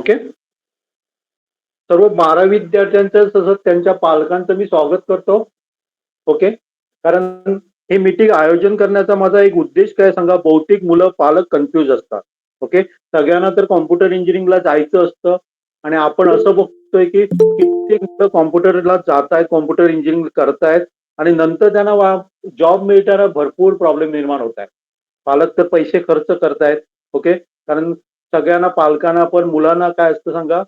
Okay. सर्व 12 विद्यार्थ्यांचं तसंच त्यांच्या पालकांचं मी स्वागत करतो. ओके. कारण हे मीटिंग आयोजन करण्याचा माझा एक उद्देश काय सांगा, बहुतेक मुलं पालक कन्फ्यूज असतात. ओके. सगळ्यांना तर कॉम्प्युटर इंजिनिअरिंगला जायचं असतं आणि आपण असं बघतोय की कित्येक मुलं कॉम्प्युटरला जात आहेत, कॉम्प्युटर इंजिनिअरिंग करतायत आणि नंतर त्यांना जॉब मिळताना भरपूर प्रॉब्लेम निर्माण होत आहे. पालक तर पैसे खर्च करतायत. ओके. कारण सगळ्यांना पालकांना पण मुलांना काय असतं सांगा,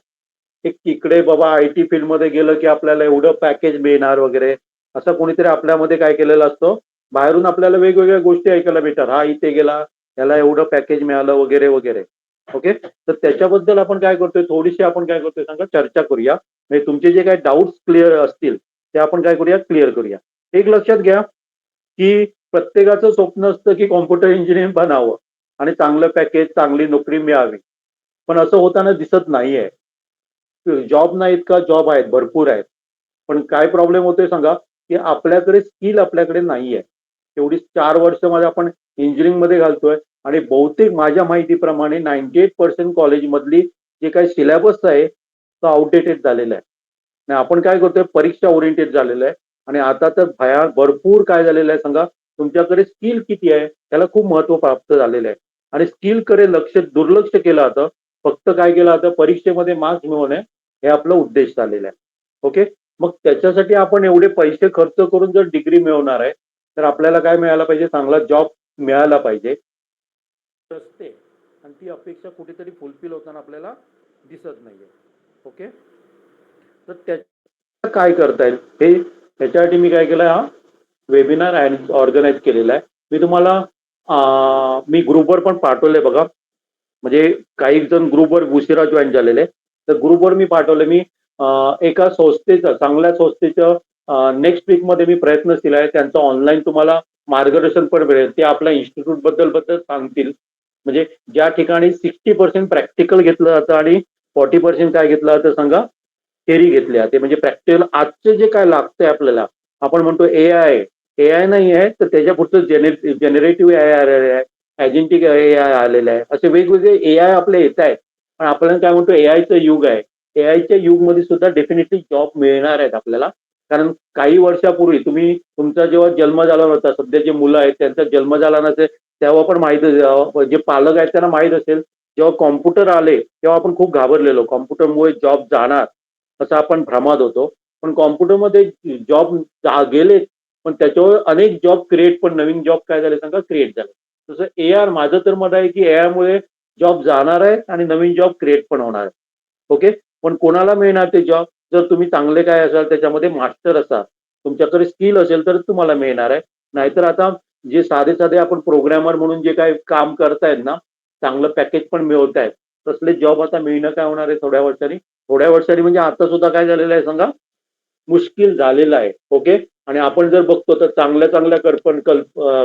एक इकडे बाबा आयटी फील्डमध्ये गेलं की आपल्याला एवढं पॅकेज मिळणार वगैरे, असं कोणीतरी आपल्यामध्ये काय केलेलं असतं, बाहेरून आपल्याला वेगवेगळ्या गोष्टी ऐकायला भेटतात. हा इथे गेला, त्याला एवढं पॅकेज मिळालं वगैरे वगैरे. ओके. तर त्याच्याबद्दल आपण काय करतोय, थोडीशी आपण काय करतोय सांगा, चर्चा करूया. म्हणजे तुमचे जे काही डाऊट्स क्लिअर असतील ते आपण काय करूया, क्लिअर करूया. एक लक्षात घ्या की प्रत्येकाचं स्वप्न असतं की कॉम्प्युटर इंजिनिअरिंग बनावं आणि चांगलं पॅकेज, चांगली नोकरी मिळावी. पण असं होताना दिसत नाहीये. जॉब नाहीत का, जॉब आहेत, भरपूर आहेत. पण काय प्रॉब्लेम होतोय सांगा, की आपल्याकडे स्किल आपल्याकडे नाहीये. तेवढी 4 वर्ष मध्ये आपण इंजिनिअरिंग मध्ये घालतोय आणि बहुतेक माझ्या माहितीप्रमाणे 98% कॉलेजमधली जे काही सिलेबस आहे तो आउटडेटेड झालेला आहे. आणि आपण काय करतोय, परीक्षा ओरिएंटेड झालेलं आहे आणि आता तर भरपूर काय झालेलं आहे सांगा, तुमच्याकडे स्किल किती आहे त्याला खूप महत्व प्राप्त झालेलं आहे आणि स्किलकडे दुर्लक्ष केलं जातं. फक्त काय केलं जातं, परीक्षेमध्ये मार्क्स मिळवणे हे आपलं उद्देश झालेलं आहे. ओके. मग त्याच्यासाठी आपण एवढे पैसे खर्च करून जर डिग्री मिळवणार आहे तर आपल्याला काय मिळायला पाहिजे, चांगला जॉब मिळायला पाहिजे. असते आणि ती अपेक्षा कुठेतरी फुलफिल होताना आपल्याला दिसत नाहीये. ओके. तर त्याच्या काय करता येईल हे, त्याच्यासाठी मी काय केलं, हा वेबिनार ऑर्गनाईज केलेला आहे. मी तुम्हाला मी ग्रुपवर पण पाठवले बघा. म्हणजे काही जण ग्रुपवर उशिरा जॉईन झालेले, तर ग्रुपवर मी पाठवले. मी एका संस्थेचं, चांगल्या संस्थेचं नेक्स्ट वीकमध्ये मी प्रयत्नशील आहे. त्यांचं ऑनलाईन तुम्हाला मार्गदर्शन पण मिळेल. ते आपल्या इन्स्टिट्यूट बद्दल सांगतील. म्हणजे ज्या ठिकाणी 60% प्रॅक्टिकल घेतलं जातं आणि 40% काय घेतलं जातं सांगा, थेरी घेतली जाते. म्हणजे प्रॅक्टिकल आजचं जे काय लागतंय आपल्याला, आपण म्हणतो एआय नाही आहे तर त्याच्या पुढचं जनरेटिव्ह एआय आलेलं आहे, एजेंटिक एआय आलेलं आहे. असे वेगवेगळे एआय आपले येत आहेत. पण आपल्याला काय म्हणतो, एआयचं युग आहे. एआयच्या युगमध्ये सुद्धा डेफिनेटली जॉब मिळणार आहेत आपल्याला. कारण काही वर्षापूर्वी तुमचा जेव्हा जन्म झाला होता, सध्या जे मुलं आहेत त्यांचा जन्म झाला नसेल तेव्हा पण माहित, जे पालक आहेत त्यांना माहित असेल, जेव्हा कॉम्प्युटर आले तेव्हा आपण खूप घाबरलेलो, कॉम्प्युटरमुळे जॉब जाणार असं आपण भ्रमात होतो. पण कॉम्प्युटरमध्ये जॉब गेले, पण त्याच्यावर अनेक जॉब क्रिएट, पण नवीन जॉब काय झाले सांगा, क्रिएट झाले. तसं एआर, माझं तर मत आहे की एआय मुळे जॉब जाणार आहे आणि नवीन जॉब क्रिएट पण होणार आहे. ओके. पण कोणाला मिळणार ते जॉब, जर तुम्ही चांगले काय असाल, त्याच्यामध्ये मास्टर असाल, तुमच्याकडे स्किल असेल तर तुम्हाला मिळणार आहे. नाहीतर आता जे साधे साधे आपण प्रोग्रॅमर म्हणून जे काही काम करतायत ना, चांगलं पॅकेज पण मिळवत आहेत, तसले जॉब आता मिळणं काय होणार आहे थोड्या वर्षांनी. थोड्या वर्षांनी म्हणजे आता सुद्धा काय झालेलं आहे सांगा, मुश्किल झालेलं आहे. ओके. आणि आपण जर बघतो तर चांगल्या चांगल्या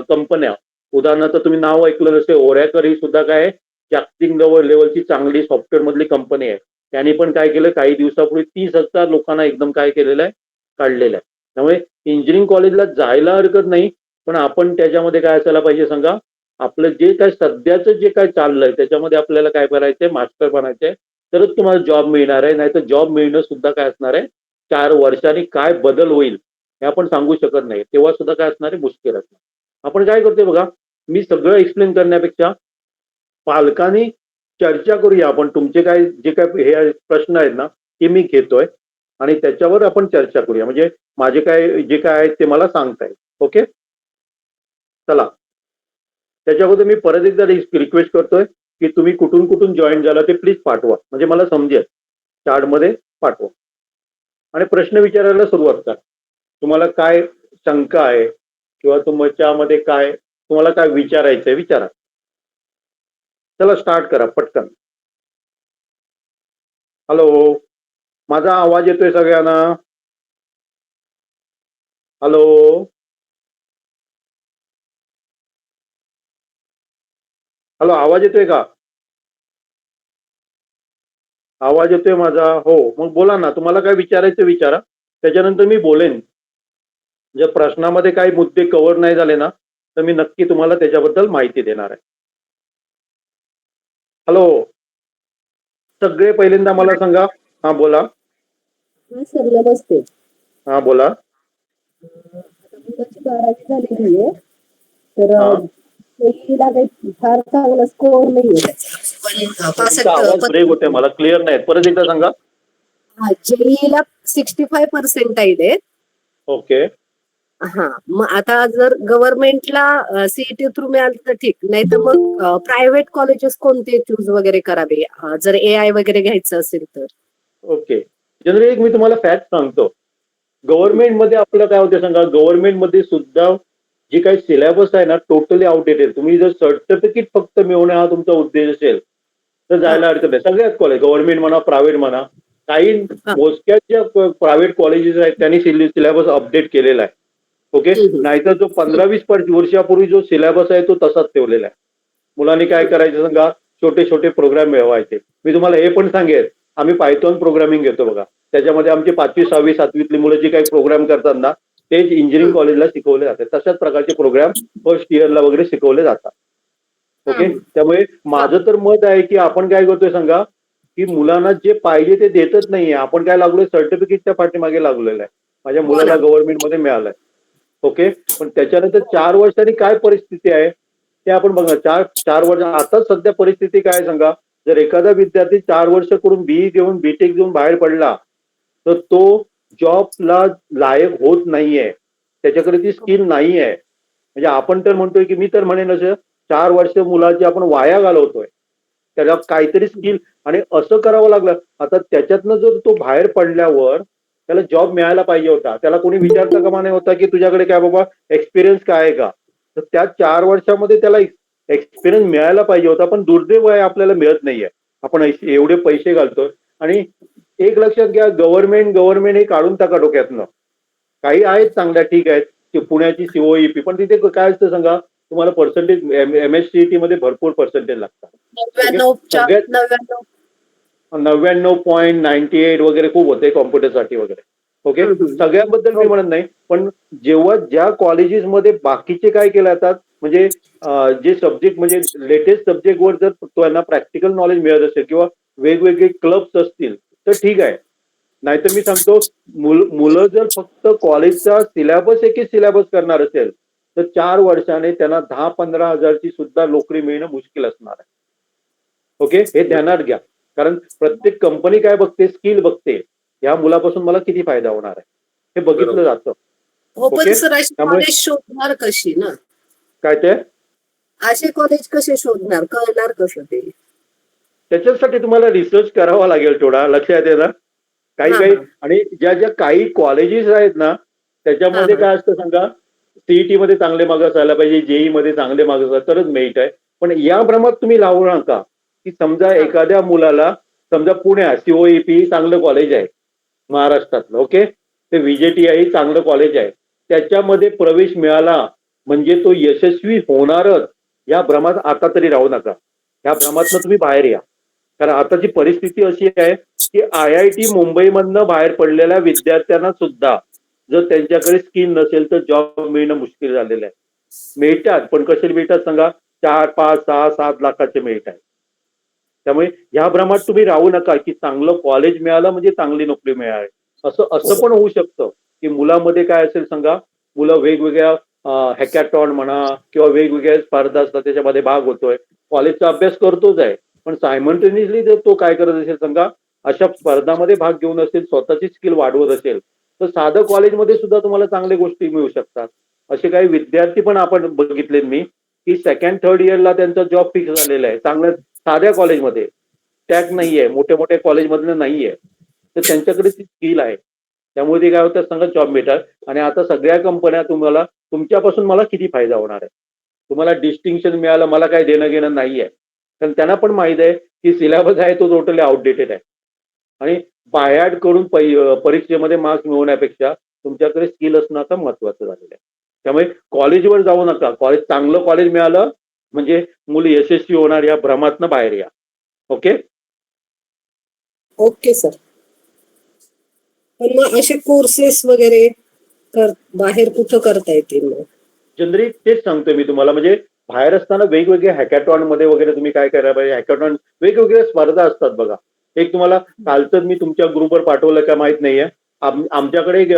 कंपन्या, उदाहरणार्थ तुम्ही नाव ऐकलं नसेल, ओरॅकल ही सुद्धा काय जागतिक लेवलची चांगली सॉफ्टवेअर मधली कंपनी आहे. त्यांनी पण काय केलं, काही दिवसापूर्वी 30,000 लोकांना एकदम काय केलेलं आहे, काढलेलं आहे. त्यामुळे इंजिनिअरिंग कॉलेजला जायला हरकत नाही, पण आपण त्याच्यामध्ये काय असायला पाहिजे सांगा, आपलं जे काय सध्याचं जे काय चाललंय त्याच्यामध्ये आपल्याला काय करायचंय, मास्टर बनायचंय, तरच तुम्हाला जॉब मिळणार आहे. नाही तर जॉब मिळणं सुद्धा काय असणार आहे, 4 वर्षांनी काय बदल होईल हे आपण सांगू शकत नाही. तेव्हा सुद्धा काय असणार आहे, मुश्किल असणार. आपण काय करतोय बघा, मी सगळं एक्सप्लेन करण्यापेक्षा पालकांनी चर्चा करूया. आपण तुमचे काय जे काय हे प्रश्न आहेत ना ते मी घेतोय आणि त्याच्यावर आपण चर्चा करूया. म्हणजे माझे काय जे काय आहेत ते मला सांगताय. ओके. चला, त्याच्या अगोदर मी परत एकदा रिक्वेस्ट करतोय की तुम्ही कुठून कुठून जॉईन झाला ते प्लीज पाठवा, म्हणजे मला समजेल. चार्टमध्ये पाठवा आणि प्रश्न विचारायला सुरुवात करा. तुम्हाला काय शंका आहे किंवा तुमच्यामध्ये काय, तुम्हाला काय विचारायचंय विचारा. चला स्टार्ट करा पटकन. हॅलो, माझा आवाज येतोय सगळ्यांना? हॅलो, हॅलो, आवाज येतोय का? आवाज येतोय माझा? हो, मग बोला ना, तुम्हाला काय विचारायचं विचारा, त्याच्यानंतर मी बोलेन. जर प्रश्नामध्ये काही मुद्दे कव्हर नाही झाले ना तर मी नक्की तुम्हाला त्याच्याबद्दल माहिती देणार आहे. हॅलो, सगळे पहिल्यांदा मला सांगा. हा बोला. हा सर नमस्ते. हा बोला. आता मुलाची 12वी झालेली आहे तर हा जेईला काही फार चांगला स्कोअर नाही आहे तुमचा आवाज ब्रेक होतोय, मला क्लिअर नाही. परत एकदा सांगा. जेईला 65% आहेत. ओके. हा मग आता जर गव्हर्नमेंटला सीईटी थ्रू मिळालं तर ठीक, नाही तर मग प्रायव्हेट कॉलेजेस कोणते चूज वगैरे करावे जर एआय वगैरे घ्यायचं असेल तर. ओके. जनरली एक मी तुम्हाला फॅक्ट सांगतो. गव्हर्नमेंटमध्ये आपलं काय होतं सांगा, गव्हर्नमेंटमध्ये सुद्धा जी काही सिलेबस आहे ना टोटली आउटडेटेड. तुम्ही जर सर्टिफिकेट फक्त मिळवणे हा तुमचा उद्देश असेल तर जायला हरकत नाही. सगळ्याच कॉलेज, गव्हर्नमेंट म्हणा प्रायव्हेट म्हणा, काही मोजक्याच ज्या प्रायव्हेट कॉलेजेस आहेत त्यांनी सिलेबस अपडेट केलेला आहे. ओके. नाहीतर जो 15-20 वर्षापूर्वी जो सिलेबस आहे तो तसाच ठेवलेला आहे. मुलांनी काय करायचं सांगा, छोटे छोटे प्रोग्राम मिळवायचे. मी तुम्हाला हे पण सांगेन, आम्ही पायथॉन प्रोग्रामिंग घेतो बघा. त्याच्यामध्ये आमची 5वी 6वी 7वीतली मुलं जी काही प्रोग्राम करतात ना तेच इंजिनिअरिंग कॉलेजला शिकवले जातात. तशाच प्रकारचे प्रोग्राम फर्स्ट इयरला वगैरे शिकवले जातात. ओके. त्यामुळे माझं तर मत आहे की आपण काय करतोय सांगा, की मुलांना जे पाहिजे ते देतच नाहीये. आपण काय लागलोय, सर्टिफिकेटच्या पाठीमागे लागलेलं आहे. माझ्या मुलाला गव्हर्नमेंटमध्ये मिळालंय. ओके. पण त्याच्यानंतर 4 वर्षांनी काय परिस्थिती आहे ते आपण बघा. 4 वर्ष आता सध्या परिस्थिती काय सांगा, जर एखादा विद्यार्थी 4 वर्ष करून बीई घेऊन बीटेक घेऊन बाहेर पडला तर तो जॉबला लायक होत नाहीये. त्याच्याकडे ती स्किल नाही आहे. म्हणजे आपण तर म्हणतोय की मी तर म्हणेन असं 4 वर्ष मुलाची आपण वाया घालवतोय. त्याला काहीतरी स्किल आणि असं करावं लागलं. आता त्याच्यातनं जर तो बाहेर पडल्यावर त्याला जॉब मिळायला पाहिजे होता. त्याला कोणी विचारता कामा नाही होता की तुझ्याकडे काय बाबा एक्सपिरियन्स काय आहे का. तर त्या 4 वर्षामध्ये त्याला एक्सपिरियन्स मिळायला पाहिजे होता. पण दुर्दैव आहे आपल्याला मिळत नाहीये. आपण एवढे पैसे घालतोय. आणि एक लक्षात घ्या, गव्हर्नमेंट हे काढून टाका डोक्यातनं. काही आहेत चांगल्या, ठीक आहेत, की पुण्याची सीओईपी, पण तिथे काय असतं सांगा, तुम्हाला पर्सेंटेज एमएससीईटी मध्ये भरपूर पर्सेंटेज लागतात. 99.98 वगैरे खूप होते कॉम्प्युटरसाठी वगैरे. ओके. सगळ्यांबद्दल मी म्हणत नाही, पण जेव्हा ज्या कॉलेजेसमध्ये बाकीचे काय केले जातात, म्हणजे जे सब्जेक्ट म्हणजे लेटेस्ट सब्जेक्टवर जर त्यांना प्रॅक्टिकल नॉलेज मिळत असेल किंवा वेगवेगळे क्लब्स असतील तर ठीक आहे. नाहीतर मी सांगतो, मुलं जर फक्त कॉलेजचा सिलेबस एकच सिलेबस करणार असेल तर 4 वर्षाने त्यांना 10-15 हजारची सुद्धा नोकरी मिळणं मुश्किल असणार आहे. ओके. हे ध्यानात घ्या. कारण प्रत्येक कंपनी काय बघते, स्किल बघते. या मुलापासून मला किती फायदा होणार आहे हे बघितलं जातं. पण सर अशी कॉलेज शोधणार कशी ना. काय ते असे कॉलेज कसे शोधणार, कळणार कसं ते. त्याच्यासाठी तुम्हाला रिसर्च करावा लागेल थोडा. लक्षात येतं काही आणि ज्या काही कॉलेजेस आहेत ना त्याच्यामध्ये काय असतं सांगा, सीईटी मध्ये चांगले मार्क्स असायला पाहिजे, जेई मध्ये चांगले मार्क्स असायला तरच मेरिट आहे. पण या भ्रमात तुम्ही लावू नका की समजा एखाद्या मुलाला, समजा पुण्यात सीओईपी चांगलं कॉलेज आहे महाराष्ट्रातलं. ओके. ते व्हीजेटीआय चांगलं कॉलेज आहे, त्याच्यामध्ये प्रवेश मिळाला म्हणजे तो यशस्वी होणारच. या भ्रमात आता तरी राहू नका. या भ्रमातनं तुम्ही बाहेर या. कारण आताची परिस्थिती अशी आहे की IIT मुंबईमधनं बाहेर पडलेल्या विद्यार्थ्यांना सुद्धा जर त्यांच्याकडे स्किल नसेल तर जॉब मिळणं मुश्किल झालेलं आहे. मिळतात पण कसे मिळतात सांगा, 4, 5, 6, 7 लाखाचे मिळत आहे. त्यामुळे ह्या भ्रमात तुम्ही राहू नका की चांगलं कॉलेज मिळालं म्हणजे चांगली नोकरी मिळाली. असं पण होऊ शकतं की मुलामध्ये काय असेल सांगा, मुलं वेगवेगळ्या हॅकॅथॉन म्हणा किंवा वेगवेगळ्या स्पर्धा असतात त्याच्यामध्ये भाग होतोय, कॉलेजचा अभ्यास करतोच आहे, पण सायमल्टेनियसली जर तो काय करत असेल सांगा, अशा स्पर्धामध्ये भाग घेऊन असेल, स्वतःची स्किल वाढवत असेल तर साधं कॉलेजमध्ये सुद्धा तुम्हाला चांगल्या गोष्टी मिळू शकतात. असे काही विद्यार्थी पण आपण बघितले मी की 2nd 3rd इयरला त्यांचा जॉब फिक्स झालेला आहे चांगल्या साध्या कॉलेजमध्ये. टॅग नाहीये, मोठ्या मोठ्या कॉलेजमधलं नाहीये, तर त्यांच्याकडे ती स्किल आहे. त्यामुळे ते काय होतं सांगा, जॉब मिळतात. आणि आता सगळ्या कंपन्या तुम्हाला, तुमच्यापासून मला किती फायदा होणार आहे, तुम्हाला डिस्टिंक्शन मिळालं, मला काही देणं घेणं नाहीये. कारण त्यांना पण माहित आहे की सिलेबस आहे तो टोटली आउटडेटेड आहे. आणि बायहार्ट करून परीक्षेमध्ये मार्क्स मिळवण्यापेक्षा तुमच्याकडे स्किल असणं आता महत्वाचं झालेलं आहे. त्यामुळे कॉलेजवर जाऊ नका. चांगलं कॉलेज मिळालं म्हणजे मुलं यशस्वी होणार, या भ्रमातनं बाहेर या. ओके. Okay sir. पण मग असे कोर्सेस वगैरे बाहेर कुठं करता येतील मग. जनरली तेच सांगतोय मी तुम्हाला. म्हणजे बाहेर असताना वेगवेगळे हॅकॅथॉन मध्ये वगैरे तुम्ही काय करायला पाहिजे. हॅकॅथॉन वेगवेगळ्या स्पर्धा असतात बघा. एक तुम्हाला कालच मी तुमच्या ग्रुपवर पाठवलं का माहित नाहीये. आमच्याकडे एक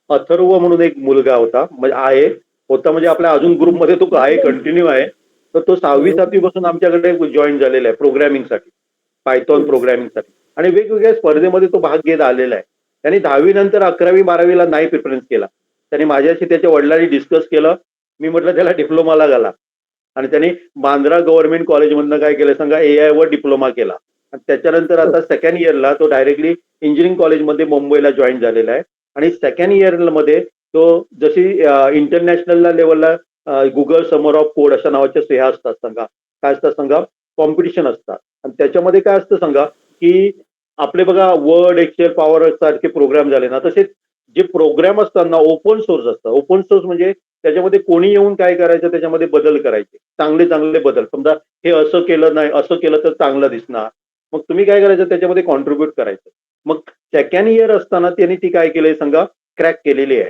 अथर्व म्हणून एक मुलगा होता, म्हणजे होता म्हणजे आपल्या अजून ग्रुपमध्ये तो आहे, कंटिन्यू आहे. तर तो 6वी-7वी पासून आमच्याकडे जॉईन झालेला आहे प्रोग्रॅमिंगसाठी, पायथॉन प्रोग्रॅमिंगसाठी, आणि वेगवेगळ्या स्पर्धेमध्ये तो भाग घेत आलेला आहे. त्यांनी 10वी नंतर 11वी-12वीला नाही प्रिफरन्स केला. त्यांनी माझ्याशी त्याच्या वडिलांनी डिस्कस केलं. मी म्हटलं त्याला डिप्लोमाला घाला, आणि त्यांनी बांद्रा गव्हर्नमेंट कॉलेजमधनं काय केलं सांगा, AI वर डिप्लोमा केला. आणि त्याच्यानंतर आता सेकंड इयरला तो डायरेक्टली इंजिनिअरिंग कॉलेजमध्ये मुंबईला जॉईन झालेला आहे. आणि सेकंड इयरमध्ये तो जशी इंटरनॅशनल लेवलला गुगल समर ऑफ कोड अशा नावाच्या हे असतात सांगा, काय असतात सांगा, कॉम्पिटिशन असतात. आणि त्याच्यामध्ये काय असतं सांगा, की आपले बघा वर्ड, एक्सेल, पॉवर सारखे प्रोग्राम झाले ना, तसे जे प्रोग्राम असतात ना ओपन सोर्स असतात. ओपन सोर्स म्हणजे त्याच्यामध्ये कोणी येऊन काय करायचं, त्याच्यामध्ये बदल करायचे, चांगले चांगले बदल. समजा हे असं केलं नाही, असं केलं तर चांगलं दिसणार, मग तुम्ही काय करायचं, त्याच्यामध्ये कॉन्ट्रीब्युट करायचं. मग सेकंड इयर असताना त्यांनी ती काय केलंय सांगा, क्रॅक केलेली आहे.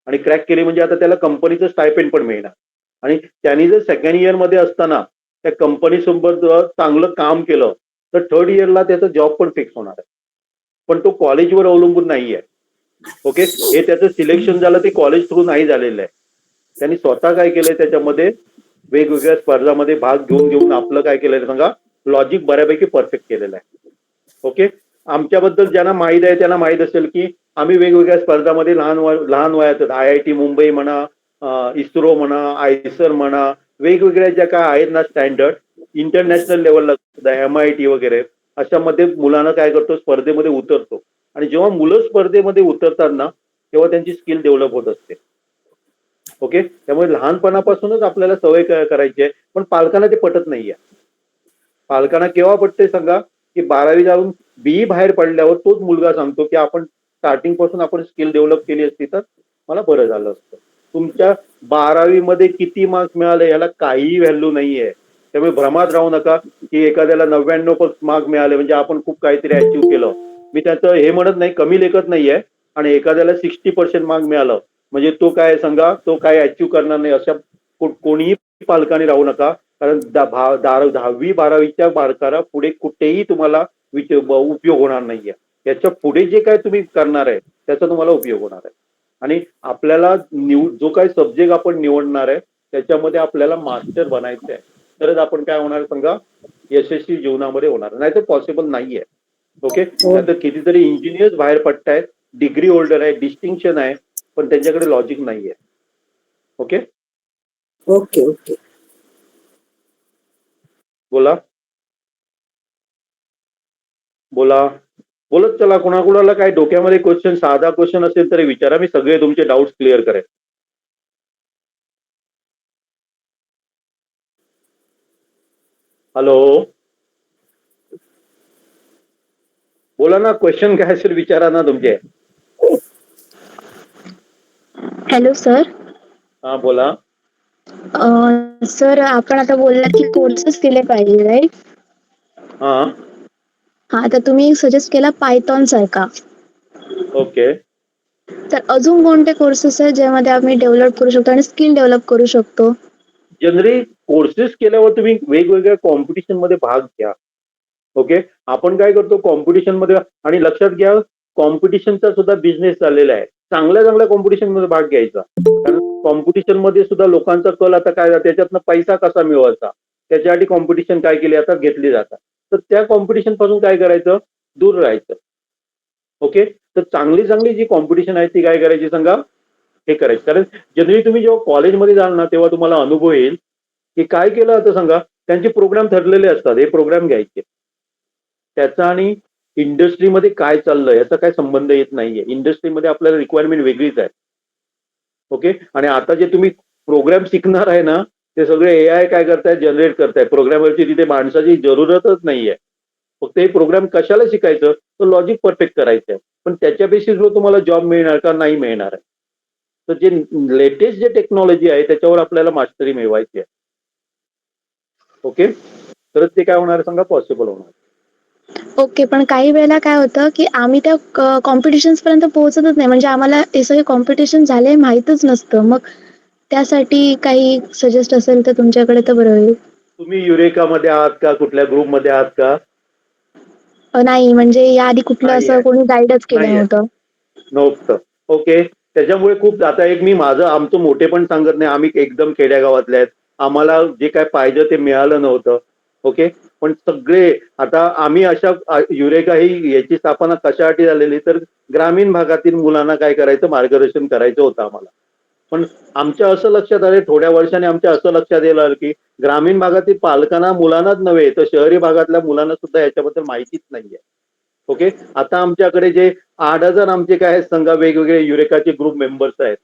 आणि क्रॅक केली म्हणजे आता त्याला कंपनीचं स्टायपेंड पण मिळणार. आणि त्यांनी जर सेकंड इयरमध्ये असताना त्या कंपनीसोबत चांगलं काम केलं तर थर्ड इयरला त्याचा जॉब पण फिक्स होणार आहे. पण तो कॉलेजवर अवलंबून नाही आहे. ओके, हे त्याचं सिलेक्शन झालं ते कॉलेज थ्रू नाही झालेलं आहे. त्यांनी स्वतः काय केलंय, त्याच्यामध्ये वेगवेगळ्या स्पर्धामध्ये भाग घेऊन घेऊन आपलं काय केलंय सांगा, लॉजिक बऱ्यापैकी परफेक्ट केलेलं आहे. ओके, आमच्याबद्दल ज्यांना माहीत आहे त्यांना माहीत असेल की आम्ही वेगवेगळ्या स्पर्धामध्ये लहान वयात IIT मुंबई म्हणा, इस्रो म्हणा, आयसर म्हणा, वेगवेगळ्या ज्या काय आहेत ना स्टँडर्ड इंटरनॅशनल लेवलला सुद्धा MIT वगैरे अशामध्ये मुलांना काय करतो, स्पर्धेमध्ये उतरतो. आणि जेव्हा मुलं स्पर्धेमध्ये उतरतात ना तेव्हा त्यांची स्किल डेव्हलप होत असते. ओके, त्यामुळे लहानपणापासूनच आपल्याला सवय करायची आहे. पण पालकांना ते पटत नाहीये. पालकांना केव्हा पटते सांगा, की 12वी जाऊन BE बाहेर पडल्यावर तोच मुलगा सांगतो की आपण स्टार्टिंग पासून आपण स्किल डेव्हलप केली असती तर मला बरं झालं असतं. तुमच्या 12वी मध्ये किती मार्क्स मिळाले याला काहीही व्हॅल्यू नाहीये. त्यामुळे भ्रमात राहू नका की एखाद्याला 99 मार्क मिळाले म्हणजे आपण खूप काहीतरी अचीव्ह केलं. मी त्याचं हे म्हणत नाही, कमी लेखत नाहीये. आणि एखाद्याला 60% मार्क मिळालं म्हणजे तो काय सांगा, तो काय अचीव्ह करणार नाही, अशा कोणीही पालकांनी राहू नका. कारण 10वी-12वीच्या मार्काला पुढे कुठेही तुम्हाला उपयोग होणार नाहीये. याच्या पुढे जे काय तुम्ही करणार आहे त्याचा तुम्हाला उपयोग होणार आहे. आणि आपल्याला जो काही सब्जेक्ट आपण निवडणार आहे त्याच्यामध्ये आपल्याला मास्टर बनायचं आहे, तरच आपण काय होणार सांगा, यशस्वी जीवनामध्ये होणार, नाही तर पॉसिबल नाहीये. ओके, नाहीतर कितीतरी इंजिनियर्स बाहेर पडतायत, डिग्री होल्डर आहे, डिस्टिंक्शन आहे, पण त्यांच्याकडे लॉजिक नाहीये. ओके ओके ओके बोला बोला बोलत चला. कोणाकोणाला काय डोक्यामध्ये क्वेश्चन, साधा क्वेश्चन असेल तरी विचारा, मी सगळे तुमचे डाऊट्स क्लिअर करेन. हॅलो, बोला ना, क्वेश्चन काय असेल विचारा ना तुमचे. Hello sir. हा बोला. सर आपण आता बोललात की कोर्सेस केले पाहिजे, राईट? हा हा, तर तुम्ही सजेस्ट केला पायथॉन सारखा. ओके, तर अजून कोणते कोर्सेस आहेत ज्यामध्ये आम्ही डेव्हलप करू शकतो आणि स्किल डेव्हलप करू शकतो? जनरली कोर्सेस केल्यावर तुम्ही वेगवेगळ्या कॉम्पिटिशन मध्ये भाग घ्या. ओके, आपण काय करतो कॉम्पिटिशन मध्ये, आणि लक्षात घ्या कॉम्पिटिशनचा सुद्धा बिझनेस चाललेला आहे. चांगल्या चांगल्या कॉम्पिटिशन मध्ये भाग घ्यायचा. कारण कॉम्पिटिशन मध्ये सुद्धा लोकांचा कल आता काय, त्याच्यातनं पैसा कसा मिळवायचा त्याच्यासाठी कॉम्पिटिशन काय केली आता घेतली जातात. तर त्या कॉम्पिटिशन पासून काय करायचं, दूर राहायचं. ओके, तर चांगली चांगली जी कॉम्पिटिशन आहे ती काय करायची सांगा, हे करायचं. कारण जनरली तुम्ही जेव्हा कॉलेजमध्ये जाल ना तेव्हा तुम्हाला अनुभव येईल की काय केलं आता सांगा, त्यांचे प्रोग्राम ठरलेले असतात, हे प्रोग्राम घ्यायचे. त्याचा आणि इंडस्ट्रीमध्ये काय चाललंय याचा काय संबंध येत नाहीये. इंडस्ट्रीमध्ये आपल्याला रिक्वायरमेंट वेगळीच आहे. ओके, आणि आता जे तुम्ही प्रोग्राम शिकणार आहे ना ते सगळे AI काय करताय, जनरेट करताय. प्रोग्रामरची तिथे माणसाची जरूरतच नाहीये. फक्त हे प्रोग्राम कशाला शिकायचं, तर लॉजिक परफेक्ट करायचं आहे. पण त्याच्या बेसिसवर तुम्हाला जॉब मिळणार का, नाही मिळणार आहे. तर जे लेटेस्ट जे टेक्नॉलॉजी आहे त्याच्यावर आपल्याला मास्टरी मिळवायची आहे. ओके, तर ते काय होणार सांगा, पॉसिबल होणार. ओके, पण काही वेळेला काय होतं की आम्ही त्या कॉम्पिटिशन्स पर्यंत पोहोचतच नाही, म्हणजे आम्हाला हे सगळे कॉम्पिटिशन झाले माहीतच नसतं. मग त्यासाठी काही सजेस्ट असेल तर तुमच्याकडे तर बरं होईल. तुम्ही युरेका मध्ये आहात का, कुठल्या ग्रुपमध्ये आहात का? नाही, म्हणजे याआधी कुठलं नाहीये. असं कोणी गाईडच केलं नाहीये. नव्हतं. नव्हतं. ओके. त्याच्यामुळे खूप आता एक मी आमचं मोठेपण सांगत नाही. आम्ही एकदम खेड्यागावातले आहेत. आम्हाला जे काय पाहिजे ते मिळालं नव्हतं. ओके. पण सगळे आता आम्ही युरेका ही याची स्थापना कशासाठी झालेली तर ग्रामीण भागातील मुलांना काय करायचं मार्गदर्शन करायचं होतं आम्हाला. पण आमच्या असं लक्षात आलं थोड्या वर्षाने आमच्या असं लक्षात आलं की ग्रामीण भागातील पालकांना मुलांनाच नव्हे तर शहरी भागातल्या मुलांना सुद्धा याच्याबद्दल माहितीच नाहीये. ओके. आता आमच्याकडे जे 8,000 आमचे काय आहेत सांगा वेगवेगळे युरेकाचे ग्रुप मेंबर्स आहेत.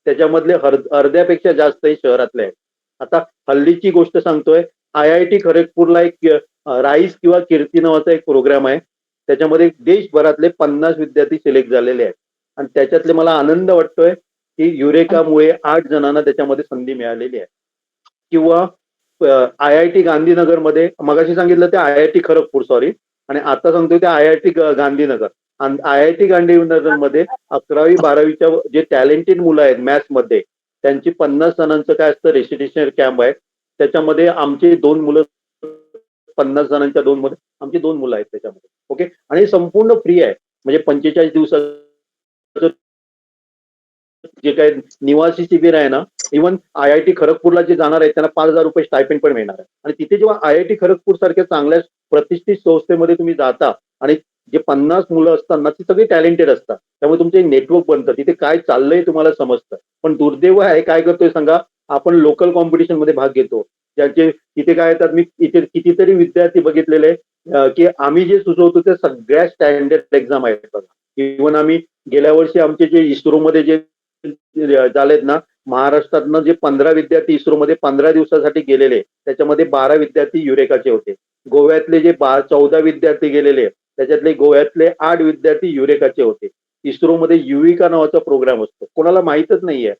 त्याच्यामधले अर्ध्यापेक्षा जास्त हे शहरातले आहेत. आता हल्लीची गोष्ट सांगतोय IIT खडगपूरला एक राईस किंवा कीर्ती नावाचा एक प्रोग्राम आहे. त्याच्यामध्ये देशभरातले 50 विद्यार्थी सिलेक्ट झालेले आहेत. आणि त्याच्यातले मला आनंद वाटतोय की युरेकामुळे 8 जणांना त्याच्यामध्ये संधी मिळालेली आहे. किंवा IIT गांधीनगरमध्ये मगाशी सांगितलं ते IIT खडगपूर सॉरी आणि आता सांगतोय ते IIT गांधीनगर. आणि IIT गांधीनगरमध्ये 11वी-12वीच्या जे टॅलेंटेड मुलं आहेत मॅथ्समध्ये त्यांची 50 जणांचं काय असतं रेसिडेन्शियल कॅम्प आहे. त्याच्यामध्ये आमची 2 मुलं 50 जणांच्या 2 मध्ये आमची 2 मुलं आहेत त्याच्यामध्ये. ओके. आणि हे संपूर्ण फ्री आहे. म्हणजे 45 दिवसाचं जे काही निवासी शिबिर आहे ना इव्हन IIT खडगपूरला जे जाणार आहेत त्यांना 5,000 रुपये स्टायपेंड पण मिळणार आहे. आणि तिथे जेव्हा IIT खडगपूर सारख्या चांगल्या प्रतिष्ठित संस्थेमध्ये तुम्ही जाता आणि जे 50 मुलं असतात ना ती सगळी टॅलेंटेड असतात. त्यामुळे तुमचे नेटवर्क बनतं. तिथे काय चाललंय तुम्हाला समजतं. पण दुर्दैव आहे काय करतोय सांगा आपण लोकल कॉम्पिटिशन मध्ये भाग घेतो. ज्याचे तिथे काय येतात मी इथे कितीतरी विद्यार्थी बघितलेले की आम्ही जे सुचवतो ते सगळ्या स्टँडर्ड एक्झाम आहेत बघा. इव्हन आम्ही गेल्या वर्षी आमचे जे इस्रोमध्ये जे झालेत ना महाराष्ट्रातनं जे 15 विद्यार्थी इस्रोमध्ये 15 दिवसासाठी गेलेले त्याच्यामध्ये 12 विद्यार्थी युरेकाचे होते. गोव्यातले जे 14 विद्यार्थी गेलेले त्याच्यातले गोव्यातले 8 विद्यार्थी युरेकाचे होते. इस्रोमध्ये युविका नावाचा प्रोग्राम असतो कोणाला माहीतच नाहीये.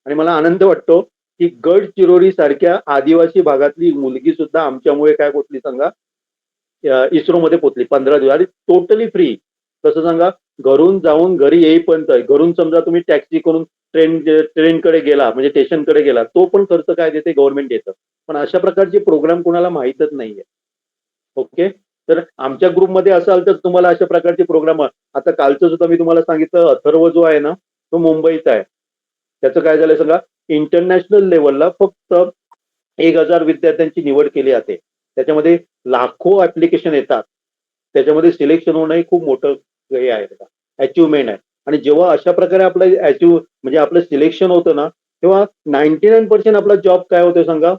आणि मला आनंद वाटतो की गडचिरोली सारख्या आदिवासी भागातली मुलगी सुद्धा आमच्यामुळे काय पोचली सांगा इस्रोमध्ये पोचली 15 दिवस आणि टोटली फ्री. कसं सांगा घरून जाऊन घरी येईपर्यंत घरून समजा तुम्ही टॅक्सी करून ट्रेनकडे गेला म्हणजे स्टेशनकडे गेला तो पण खर्च काय देते गव्हर्नमेंट देतं. पण अशा प्रकारचे प्रोग्राम कोणाला माहीतच नाहीये. ओके. तर आमच्या ग्रुपमध्ये असाल तर तुम्हाला अशा प्रकारचे प्रोग्राम आता कालचं सुद्धा मी तुम्हाला सांगितलं अथर्व जो आहे ना तो मुंबईचा आहे. त्याचं काय झालंय सांगा इंटरनॅशनल लेवलला फक्त 1,000 विद्यार्थ्यांची निवड केली जाते. त्याच्यामध्ये लाखो ऍप्लिकेशन येतात. त्याच्यामध्ये सिलेक्शन होणं हे खूप मोठं हे आहे अचिव्हमेंट आहे. आणि जेव्हा अशा प्रकारे आपलं म्हणजे आपलं सिलेक्शन होतं ना तेव्हा 99% आपला जॉब काय होतो सांगा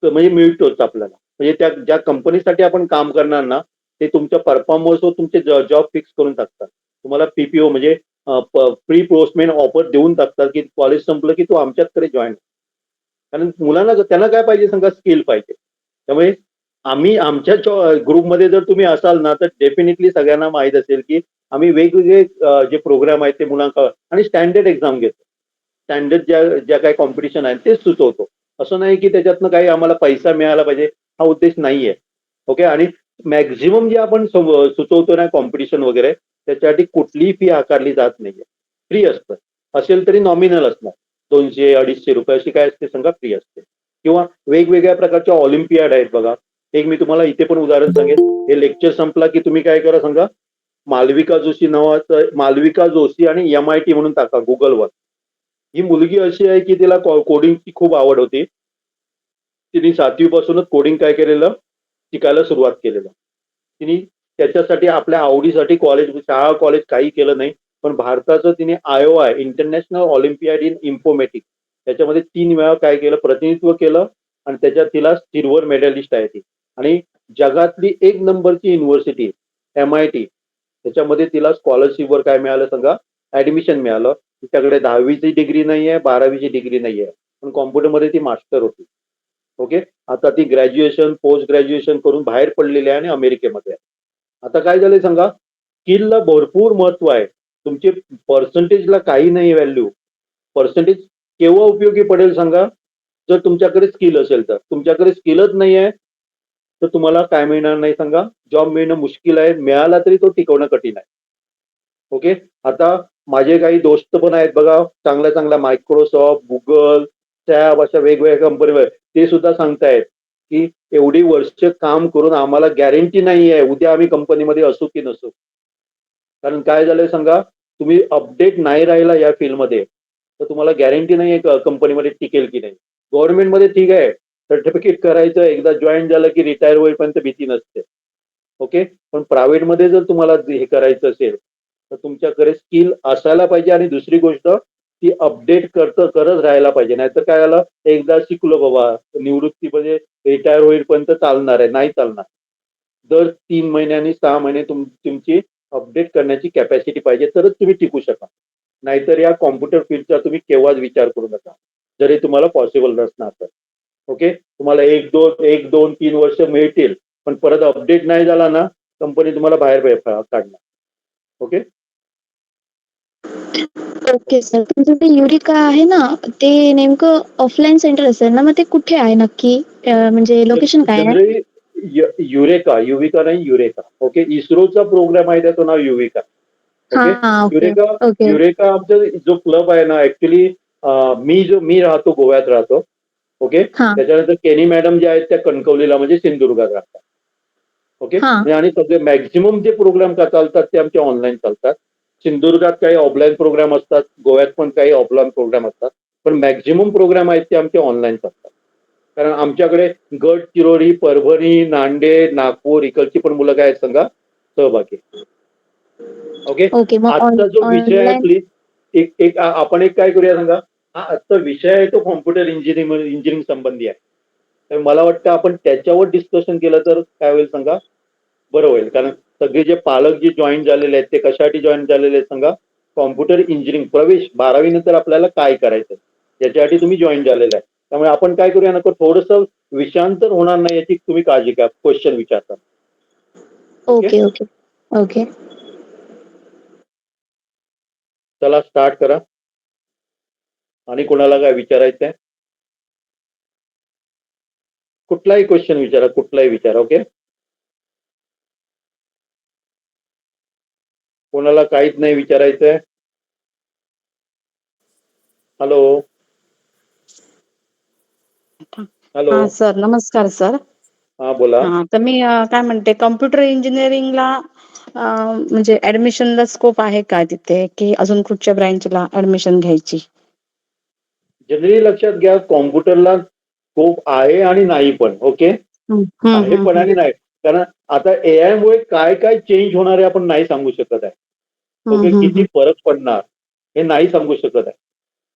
म्हणजे मिळतोच आपल्याला. म्हणजे त्या ज्या कंपनीसाठी आपण काम करणार ना ते तुमच्या परफॉर्मन्सवर तुमचे जॉब फिक्स करून टाकतात. तुम्हाला PPO म्हणजे प्री प्लेसमेंट ऑफर देऊन टाकतात की कॉलेज संपलं की तू आमच्याकडे जॉईन. कारण मुलांना त्यांना काय पाहिजे सांगा स्किल पाहिजे. त्यामुळे आम्ही आमच्या ग्रुपमध्ये जर तुम्ही असाल ना तर डेफिनेटली सगळ्यांना माहीत असेल की आम्ही वेगवेगळे जे प्रोग्राम आहेत ते मुलांना आणि स्टँडर्ड एक्झाम घेतो. स्टँडर्ड ज्या काही कॉम्पिटिशन आहेत तेच सुचवतो. असं नाही की त्याच्यातनं काही आम्हाला पैसा मिळाला पाहिजे हा उद्देश नाहीये. ओके. आणि मॅक्झिमम जे आपण सुचवतो ना कॉम्पिटिशन वगैरे त्याच्यासाठी कुठलीही फी आकारली जात नाहीये. फ्री असतं. असेल तरी नॉमिनल असणार 200-250 रुपये अशी काय असते सांगा फ्री असते. किंवा वेगवेगळ्या प्रकारच्या ऑलिम्पियाड आहेत बघा. एक मी तुम्हाला इथे पण उदाहरण सांगेन हे लेक्चर संपला की तुम्ही काय करा सांगा मालविका जोशी आणि MIT म्हणून टाका गुगलवर. ही मुलगी अशी आहे की तिला कोडिंगची खूप आवड होती. तिने 7वी पासूनच कोडिंग काय केलेलं शिकायला सुरुवात केलेलं. तिने त्याच्यासाठी आपल्या आवडीसाठी शाळा कॉलेज काही केलं नाही. पण भारताचं तिने IOI international Olympiad in informatics त्याच्यामध्ये 3 वेळा काय केलं प्रतिनिधित्व केलं आणि त्याच्यात तिला सिल्वर मेडलिस्ट आहे ती. आणि जगातली 1 नंबरची युनिव्हर्सिटी MIT त्याच्यामध्ये तिला स्कॉलरशिपवर काय मिळालं सांगा ऍडमिशन मिळालं. तिच्याकडे 10वीची डिग्री नाहीये 12वीची डिग्री नाहीये पण कॉम्प्युटरमध्ये ती मास्टर होती. ओके. आता ती ग्रॅज्युएशन पोस्ट ग्रॅज्युएशन करून बाहेर पडलेली आहे आणि अमेरिकेमध्ये आहे. आता काय झालंय सांगा स्किलला भरपूर महत्व आहे. तुमचे पर्सेंटेजला काही नाही व्हॅल्यू. पर्सेंटेज केव्हा उपयोगी पडेल सांगा जर तुमच्याकडे स्किल असेल तर. तुमच्याकडे स्किलच नाही आहे तर तुम्हाला काय मिळणार नाही सांगा जॉब मिळणं मुश्किल आहे. मिळाला तरी तो टिकवणं कठीण आहे. ओके. आता माझे काही दोस्त पण आहेत बघा चांगल्या मायक्रोसॉफ्ट गुगल सॅप अशा वेगवेगळ्या कंपनीवर ते सुद्धा सांगतायत की एवढी वर्ष काम करून आम्हाला गॅरंटी नाही आहे उद्या आम्ही कंपनीमध्ये असू की नसू. कारण काय झालंय सांगा, तुम्ही अपडेट नाही राहिला या फील्डमध्ये तर तुम्हाला गॅरंटी नाही आहे कंपनीमध्ये टिकेल की नाही. गव्हर्नमेंटमध्ये ठीक आहे, सर्टिफिकेट करायचं, एकदा जॉईन झालं की रिटायर होईपर्यंत भीती नसते. ओके, पण प्रायव्हेटमध्ये जर तुम्हाला हे करायचं असेल तर तुमच्याकडे स्किल असायला पाहिजे आणि दुसरी गोष्ट ती अपडेट करत राहायला पाहिजे. नाहीतर काय झालं, एकदा शिकलो बाबा निवृत्तीमध्ये रिटायर होईपर्यंत चालणार आहे, नाही चालणार. दर 3 महिन्यांनी 6 महिने तुमची अपडेट करण्याची कॅपॅसिटी पाहिजे तरच तुम्ही टिकू शका. नाहीतर या कॉम्प्युटर फील्डचा तुम्ही केव्हाच विचार करू नका जरी तुम्हाला पॉसिबल नसणार तर. ओके, तुम्हाला 1-2-3 वर्ष मिळतील पण परत अपडेट नाही झाला ना कंपनी तुम्हाला बाहेर काढणार. Okay, okay sir. तुमचं ते युरिका आहे ना, ते नेमकं ऑफलाईन सेंटर असेल ना, मग ते कुठे आहे नक्की? म्हणजे लोकेशन काय आहे? जनरली युविका नाही युरेका. ओके, इस्रोचा प्रोग्राम आहे त्याचं नाव युविका. ओके, हां, ओके. ओके. युरेका आमचा जो क्लब आहे ना, ऍक्च्युली मी राहतो गोव्यात राहतो. ओके, हां. त्याच्यानंतर केनी मॅडम जे आहेत त्या कणकवलीला म्हणजे सिंधुदुर्गात राहतात. ओके, हां. आणि सगळे मॅक्झिमम जे प्रोग्राम चालतात ते आमचे ऑनलाईन चालतात. सिंधुदुर्गात काही ऑफलाईन प्रोग्राम असतात, गोव्यात पण काही ऑफलाईन प्रोग्राम असतात, पण मॅक्झिमम प्रोग्राम आहेत ते आमचे ऑनलाईन चालतात. कारण आमच्याकडे गडचिरोली, परभणी, नांदेड, नागपूर इकडची पण मुलं काय आहेत सांगा सहभागी. Okay, okay. मग आजचा जो विषय आहे ऑनलाईन प्लीज आपण काय करूया सांगा. हा आजचा विषय आहे तो कॉम्प्युटर इंजिनिअरिंग संबंधी आहे. तर मला वाटतं आपण त्याच्यावर डिस्कशन केलं तर काय होईल सांगा, बरं होईल. कारण सगळे जे पालक जे जॉईन झालेले आहेत ते कशासाठी जॉईन झालेले आहेत सांगा, कॉम्प्युटर इंजिनिअरिंग प्रवेश 12वी नंतर आपल्याला काय करायचं याच्यासाठी तुम्ही जॉईन झालेलं आहे. त्यामुळे आपण काय करूया नको थोडंसं विषांतर होणार नाही याची तुम्ही काळजी घ्या क्वेश्चन विचारता. Okay, okay. ओके. चला स्टार्ट करा. आणि कोणाला काय विचारायचं आहे कुठलाही क्वेश्चन विचारा, कुठलाही विचारा. ओके, कोणाला काहीच नाही विचारायचंय? हॅलो हॅलो, हा सर, नमस्कार सर. हा बोला. हा तर मी काय म्हणते, कॉम्प्युटर इंजिनिअरिंगला म्हणजे ऍडमिशनला स्कोप आहे का तिथे, की अजून कुठच्या ब्रँचला ऍडमिशन घ्यायची? जनरली लक्षात घ्या कॉम्प्युटरला स्कोप आहे आणि नाही पण. ओके, आहे पण आणि नाही. कारण आता एआय मुळे काय काय चेंज होणार आहे आपण नाही सांगू शकत आहे. ओके, किती फरक पडणार हे नाही सांगू शकत आहे.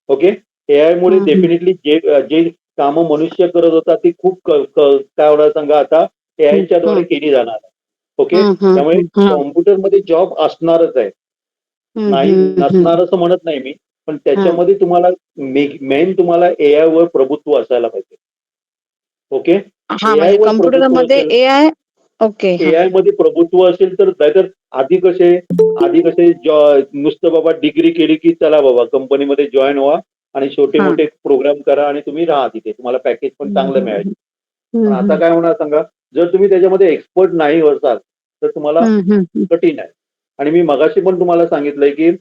ओके, एआय मुळे डेफिनेटली जे कामं मनुष्य करत होता ती खूप काय होणार सांगा आता एआयच्या द्वारे केली जाणार आहे. ओके, त्यामुळे कॉम्प्युटरमध्ये जॉब असणारच आहे, नाही नसणार असं म्हणत नाही मी, पण त्याच्यामध्ये तुम्हाला मेन तुम्हाला एआय वर प्रभुत्व असायला पाहिजे. ओके, हा, एआय म्हणजे वर कॉम्प्युटर प्रभुत्व मध्ये असेल, एआय. ओके. एआय मध्ये प्रभुत्व असेल तर नाहीतर आधी कसे नुसतं बाबा डिग्री केली की चला बाबा कंपनीमध्ये जॉईन व्हा आणि छोटे हा. मोठे प्रोग्राम करा आणि तुम्ही राहा तिथे, तुम्हाला पॅकेज पण चांगलं मिळायचं. पण आता काय होणार सांगा, जर तुम्ही त्याच्यामध्ये एक्सपर्ट नाही असाल तर तुम्हाला कठीण आहे. आणि मी मगाशी पण तुम्हाला सांगितलंय की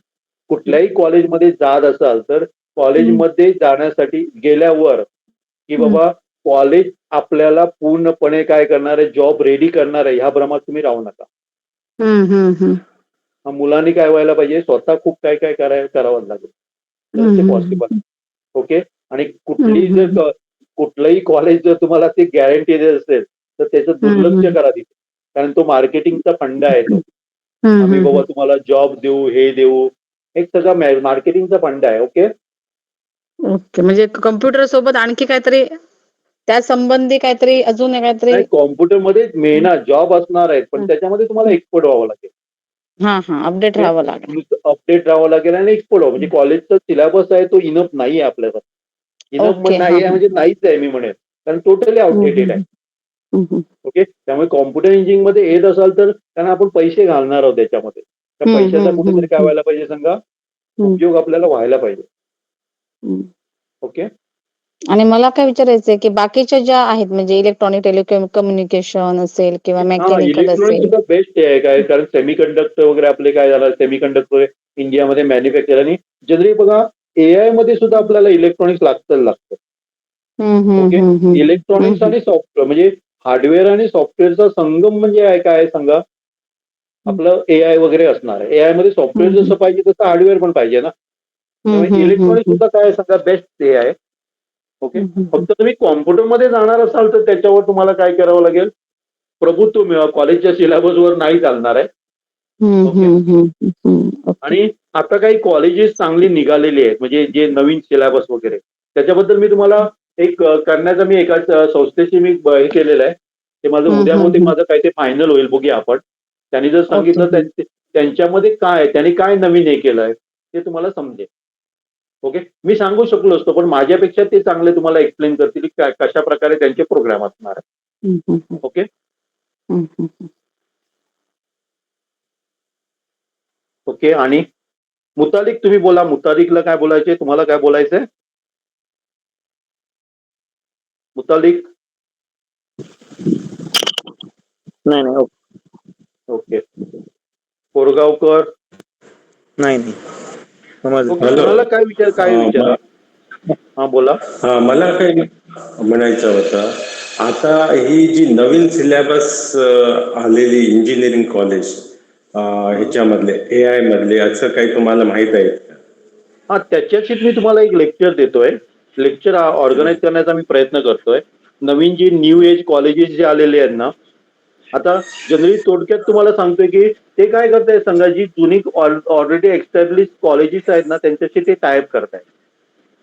कुठल्याही कॉलेजमध्ये जात असाल तर कॉलेजमध्ये जाण्यासाठी गेल्यावर की बाबा कॉलेज आपल्याला पूर्णपणे काय करणार आहे, जॉब रेडी करणार आहे ह्या भ्रमात तुम्ही राहू नका. मुलांनी काय व्हायला पाहिजे, स्वतः खूप काय काय करावं लागेल तर ते पॉसिबल. ओके, आणि कुठलंही कॉलेज जर तुम्हाला ते गॅरंटी देत असेल तर त्याचं दुर्लक्ष करा तिथे. कारण तो मार्केटिंगचा फंडा आहे तो. आम्ही बाबा तुम्हाला जॉब देऊ, हे देऊ, एक सगळा मार्केटिंगचा फंडा आहे. Okay, okay. म्हणजे कम्प्युटर सोबत आणखी काहीतरी त्या संबंधी काहीतरी अजून काहीतरी? नाही, कॉम्प्युटरमध्ये मेहनत जॉब असणार आहेत पण त्याच्यामध्ये तुम्हाला एक्सपर्ट व्हावं लागेल. अपडेट राहावं लागेल. अपडेट राहावं लागेल आणि एक्सपर्ट व्हावं. म्हणजे कॉलेजचा सिलेबस आहे तो इनफ नाही आहे आपल्याला. Enough okay. नाही आहे म्हणजे नाहीच आहे मी म्हणेन, कारण टोटली आउटडेटेड आहे. ओके, त्यामुळे कॉम्प्युटर इंजिनिअरिंग मध्ये येत असाल तर कारण आपण पैसे घालणार आहोत त्याच्यामध्ये, त्या पैशाचा कुठेतरी काय व्हायला पाहिजे सांगा, उपयोग आपल्याला व्हायला पाहिजे. ओके, आणि मला काय विचारायचंय की बाकीच्या ज्या आहेत म्हणजे इलेक्ट्रॉनिक टेलिकम्युनिकेशन असेल किंवा मेकॅनिकल इलेक्ट्रॉनिक असेल. सुद्धा बेस्ट आहे काय, कारण सेमीकंडक्टर वगैरे आपले काय झालं, सेमीकंडक्टर इंडियामध्ये मॅन्युफॅक्चर आणि जनरली बघा एआय मध्ये सुद्धा आपल्याला इलेक्ट्रॉनिक्स लागतं. ओके. इलेक्ट्रॉनिक्स आणि सॉफ्टवेअर म्हणजे हार्डवेअर आणि सॉफ्टवेअरचा संगम म्हणजे काय सांगा. आपलं एआय वगैरे असणार आहे. एआय मध्ये सॉफ्टवेअर जसं पाहिजे तसं हार्डवेअर पण पाहिजे ना. त्यामुळे इलेक्ट्रॉनिक सुद्धा काय सांगा बेस्ट हे आहे. ओके. फक्त तुम्ही कॉम्प्युटरमध्ये जाणार असाल तर त्याच्यावर तुम्हाला काय करावं लागेल. प्रभुत्व मिळवा. कॉलेजच्या सिलेबसवर नाही चालणार आहे. आणि आता काही कॉलेजेस चांगली निघालेली आहेत म्हणजे जे नवीन सिलेबस वगैरे त्याच्याबद्दल मी तुम्हाला एक करण्याचा मी एका संस्थेशी मी हे केलेलं आहे. ते माझं उद्या बहुतेक माझं काय ते फायनल होईल बघूया आपण. त्यांनी जर सांगितलं त्यांच्यामध्ये काय त्यांनी काय नवीन हे केलंय ते तुम्हाला समजेल. ओके. मी सांगू शकलो असतो पण माझ्यापेक्षा ते चांगले तुम्हाला एक्सप्लेन करतील की कशा प्रकारे त्यांचे प्रोग्राम असणार आहे. ओके. ओके. आणि मुतालिक तुम्ही बोला. मुतालिकला काय बोलायचे तुम्हाला काय बोलायचंय मुतालिक. नाही. ओके. कोरगावकर. नाही. ओके. तुम्हाला काय विचार हा बोला. हा मला काही म्हणायचं होतं. आता ही जी नवीन सिलेबस आलेली इंजिनिअरिंग कॉलेज ह्याच्यामधले AI मधले असं काही तुम्हाला माहित आहे का? हा त्याच्याशीच मी तुम्हाला एक लेक्चर देतोय. लेक्चर ऑर्गनाईज करण्याचा मी प्रयत्न करतोय. नवीन जी न्यू एज कॉलेजेस जे आलेले आहेत ना. आता जनरली थोडक्यात तुम्हाला सांगतोय की ते काय करतायत सांगा. जी जुनी ऑलरेडी एस्टॅब्लिश कॉलेजेस आहेत ना त्यांच्याशी ते टायअप करतायत.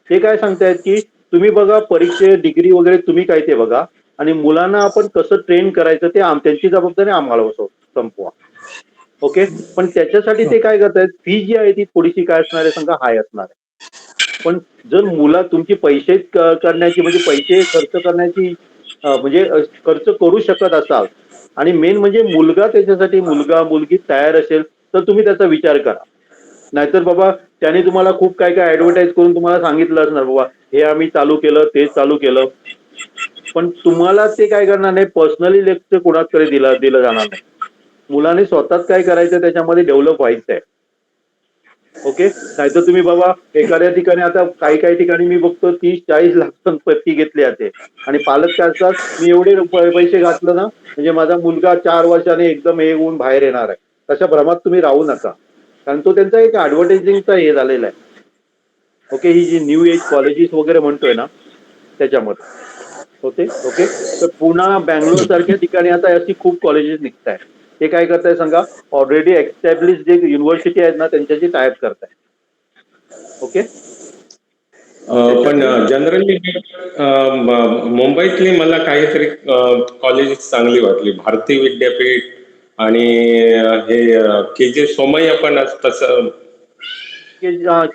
ते काय सांगतायत की तुम्ही बघा परीक्षे डिग्री वगैरे तुम्ही काय ते बघा आणि मुलांना आपण कसं ट्रेन करायचं ते त्यांची जबाबदारी आम्हाला संपवा. ओके. पण त्याच्यासाठी ते काय करतायत फी जी आहे ती थोडीशी काय असणार आहे सांगा हाय असणार आहे. पण जर मुला तुमची पैसे करण्याची म्हणजे पैसे खर्च करण्याची म्हणजे खर्च करू शकत असाल आणि मेन म्हणजे मुलगा त्याच्यासाठी मुलगा मुलगी तयार असेल तर तुम्ही त्याचा विचार करा. नाहीतर बाबा त्याने तुम्हाला खूप काय काय ऍडव्हर्टाईज करून तुम्हाला सांगितलं असणार बाबा हे आम्ही चालू केलं ते चालू केलं. पण तुम्हाला ते काय करणार नाही. पर्सनली लेक्चर कोणाकडे दिलं जाणार नाही. मुलाने स्वतःच काय करायचं त्याच्यामध्ये डेव्हलप व्हायचं आहे. ओके. नाहीतर तुम्ही बाबा एखाद्या ठिकाणी आता काही ठिकाणी मी बघतो 30-40 लाख फी घेतली जाते आणि पालक काय असतात मी एवढे पैसे घातलं ना म्हणजे माझा मुलगा 4 वर्षाने एकदम हे होऊन बाहेर येणार आहे. तशा भ्रमात तुम्ही राहू नका. कारण तो त्यांचा एक ऍडव्हर्टायझिंगचा हे झालेला आहे. ओके. ही जी न्यू एज कॉलेजेस वगैरे म्हणतोय ना त्याच्यामध्ये. ओके. तर पुणा बँगलोर सारख्या ठिकाणी आता अशी खूप कॉलेजेस निघत आहेत. ते काय करताय सांगा ऑलरेडी एस्टॅब्लिश जे युनिव्हर्सिटी आहेत ना त्यांच्याशी टायअप करताय. ओके. पण जनरली मुंबईतली मला काहीतरी कॉलेजेस चांगली वाटली. भारती विद्यापीठ आणि हे KJ सोमय्या पण तसं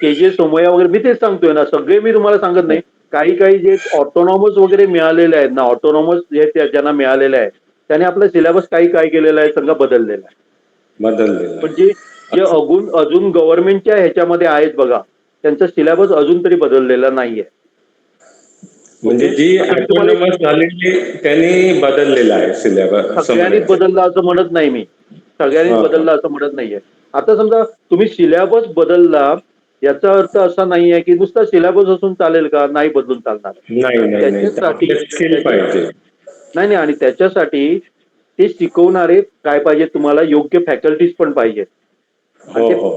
KJ सोमय्या वगैरे मी तेच सांगतोय ना. सगळे मी तुम्हाला सांगत नाही. काही जे ऑटोनॉमस वगैरे मिळालेले आहेत ना ऑटोनॉमस जे ज्यांना मिळालेले आहे त्याने आपला सिलेबस काय केलेला आहे सगळं बदललेला आहे. पण जे अजून गव्हर्नमेंटच्या ह्याच्यामध्ये आहेत बघा त्यांचा सिलेबस अजून तरी बदललेला नाहीये. म्हणजे जी ऑटोनॉमस झालेली त्यांनी बदललेला आहे सिलेबस. सगळ्यांनीच बदलला असं म्हणत नाही मी. सगळ्यांनीच बदलला असं म्हणत नाहीये. आता समजा तुम्ही सिलेबस बदलला याचा अर्थ असा नाहीये की नुसता सिलेबस असून चालेल का. नाही बदलून चालणार. त्याच्यासाठी नाही आणि त्याच्यासाठी ते शिकवणारे काय पाहिजे तुम्हाला योग्य फॅकल्टीज पण पाहिजेत.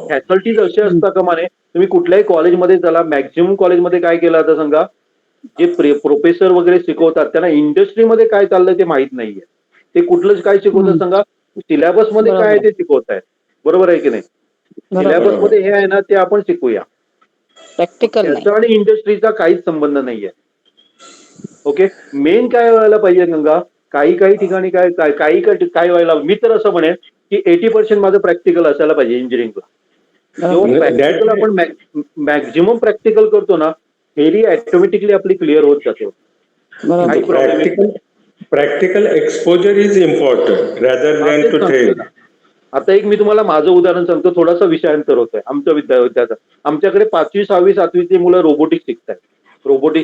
फॅकल्टीज असे असतात का माने तुम्ही कुठल्याही कॉलेजमध्ये चला. मॅक्झिमम कॉलेजमध्ये काय केलं आता सांगा जे प्रोफेसर वगैरे शिकवतात त्यांना इंडस्ट्रीमध्ये काय चाललंय ते माहित नाहीये. ते कुठलंच काय शिकवतात सांगा सिलेबस मध्ये काय आहे ते शिकवत आहेत. बरोबर आहे की नाही. सिलेबस मध्ये हे आहे ना ते आपण शिकूया. प्रॅक्टिकल त्याचा आणि इंडस्ट्रीचा काहीच संबंध नाहीये. ओके. मेन काय व्हायला पाहिजे गंगा काही ठिकाणी काय व्हायला मी तर असं म्हणेन की 80% माझं प्रॅक्टिकल असायला पाहिजे इंजिनिअरिंगला. जेव्हा प्रॅक्टिकल आपण मॅक्झिमम प्रॅक्टिकल करतो ना थेरी ऑटोमॅटिकली आपली क्लिअर होत जाते. Practical exposure is important rather than to theory. आता एक मी तुम्हाला माझं उदाहरण सांगतो. थोडासा विषयांतर होतोय आमच्या विद्यार्थ्याचा. आमच्याकडे 5वी 6वी 7वीची मुलं रोबोटिक्स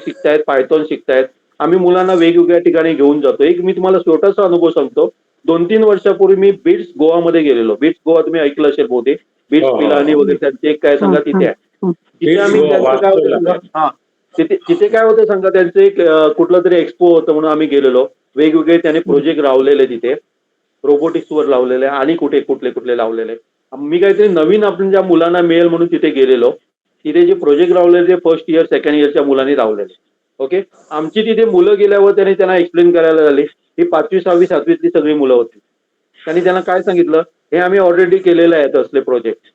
शिकतायत पायथॉन शिकतायत. आम्ही मुलांना वेगवेगळ्या ठिकाणी घेऊन जातो. एक मी तुम्हाला छोटासा अनुभव सांगतो. 2-3 वर्षापूर्वी मी बीट्स गोवामध्ये गेलेलो. बीट्स गोवा तुम्ही ऐकलं असेल बहुतेक. बीट्स पिलानी वगैरे त्यांचे एक काय सांगा तिथे आहे. तिथे आम्ही त्यांचं काय होतं सांगा तिथे काय होतं सांगा, त्यांचं एक कुठलं तरी एक्सपो होतं म्हणून आम्ही गेलेलो. वेगवेगळे त्याने प्रोजेक्ट लावलेले तिथे, रोबोटिक्सवर लावलेले आणि कुठे कुठले कुठले लावलेले. मी काहीतरी नवीन आपण ज्या मुलांना मिळेल म्हणून तिथे गेलेलो. तिथे जे प्रोजेक्ट लावलेले ते फर्स्ट इयर सेकंड इयरच्या मुलांनी लावलेले. ओके, आमची तिथे मुलं गेल्यावर त्यांना एक्सप्लेन करायला झाली. ही 5वी 6वी 7वीतली सगळी मुलं होती. त्यांना काय सांगितलं, हे आम्ही ऑलरेडी केलेलं आहे असले प्रोजेक्ट.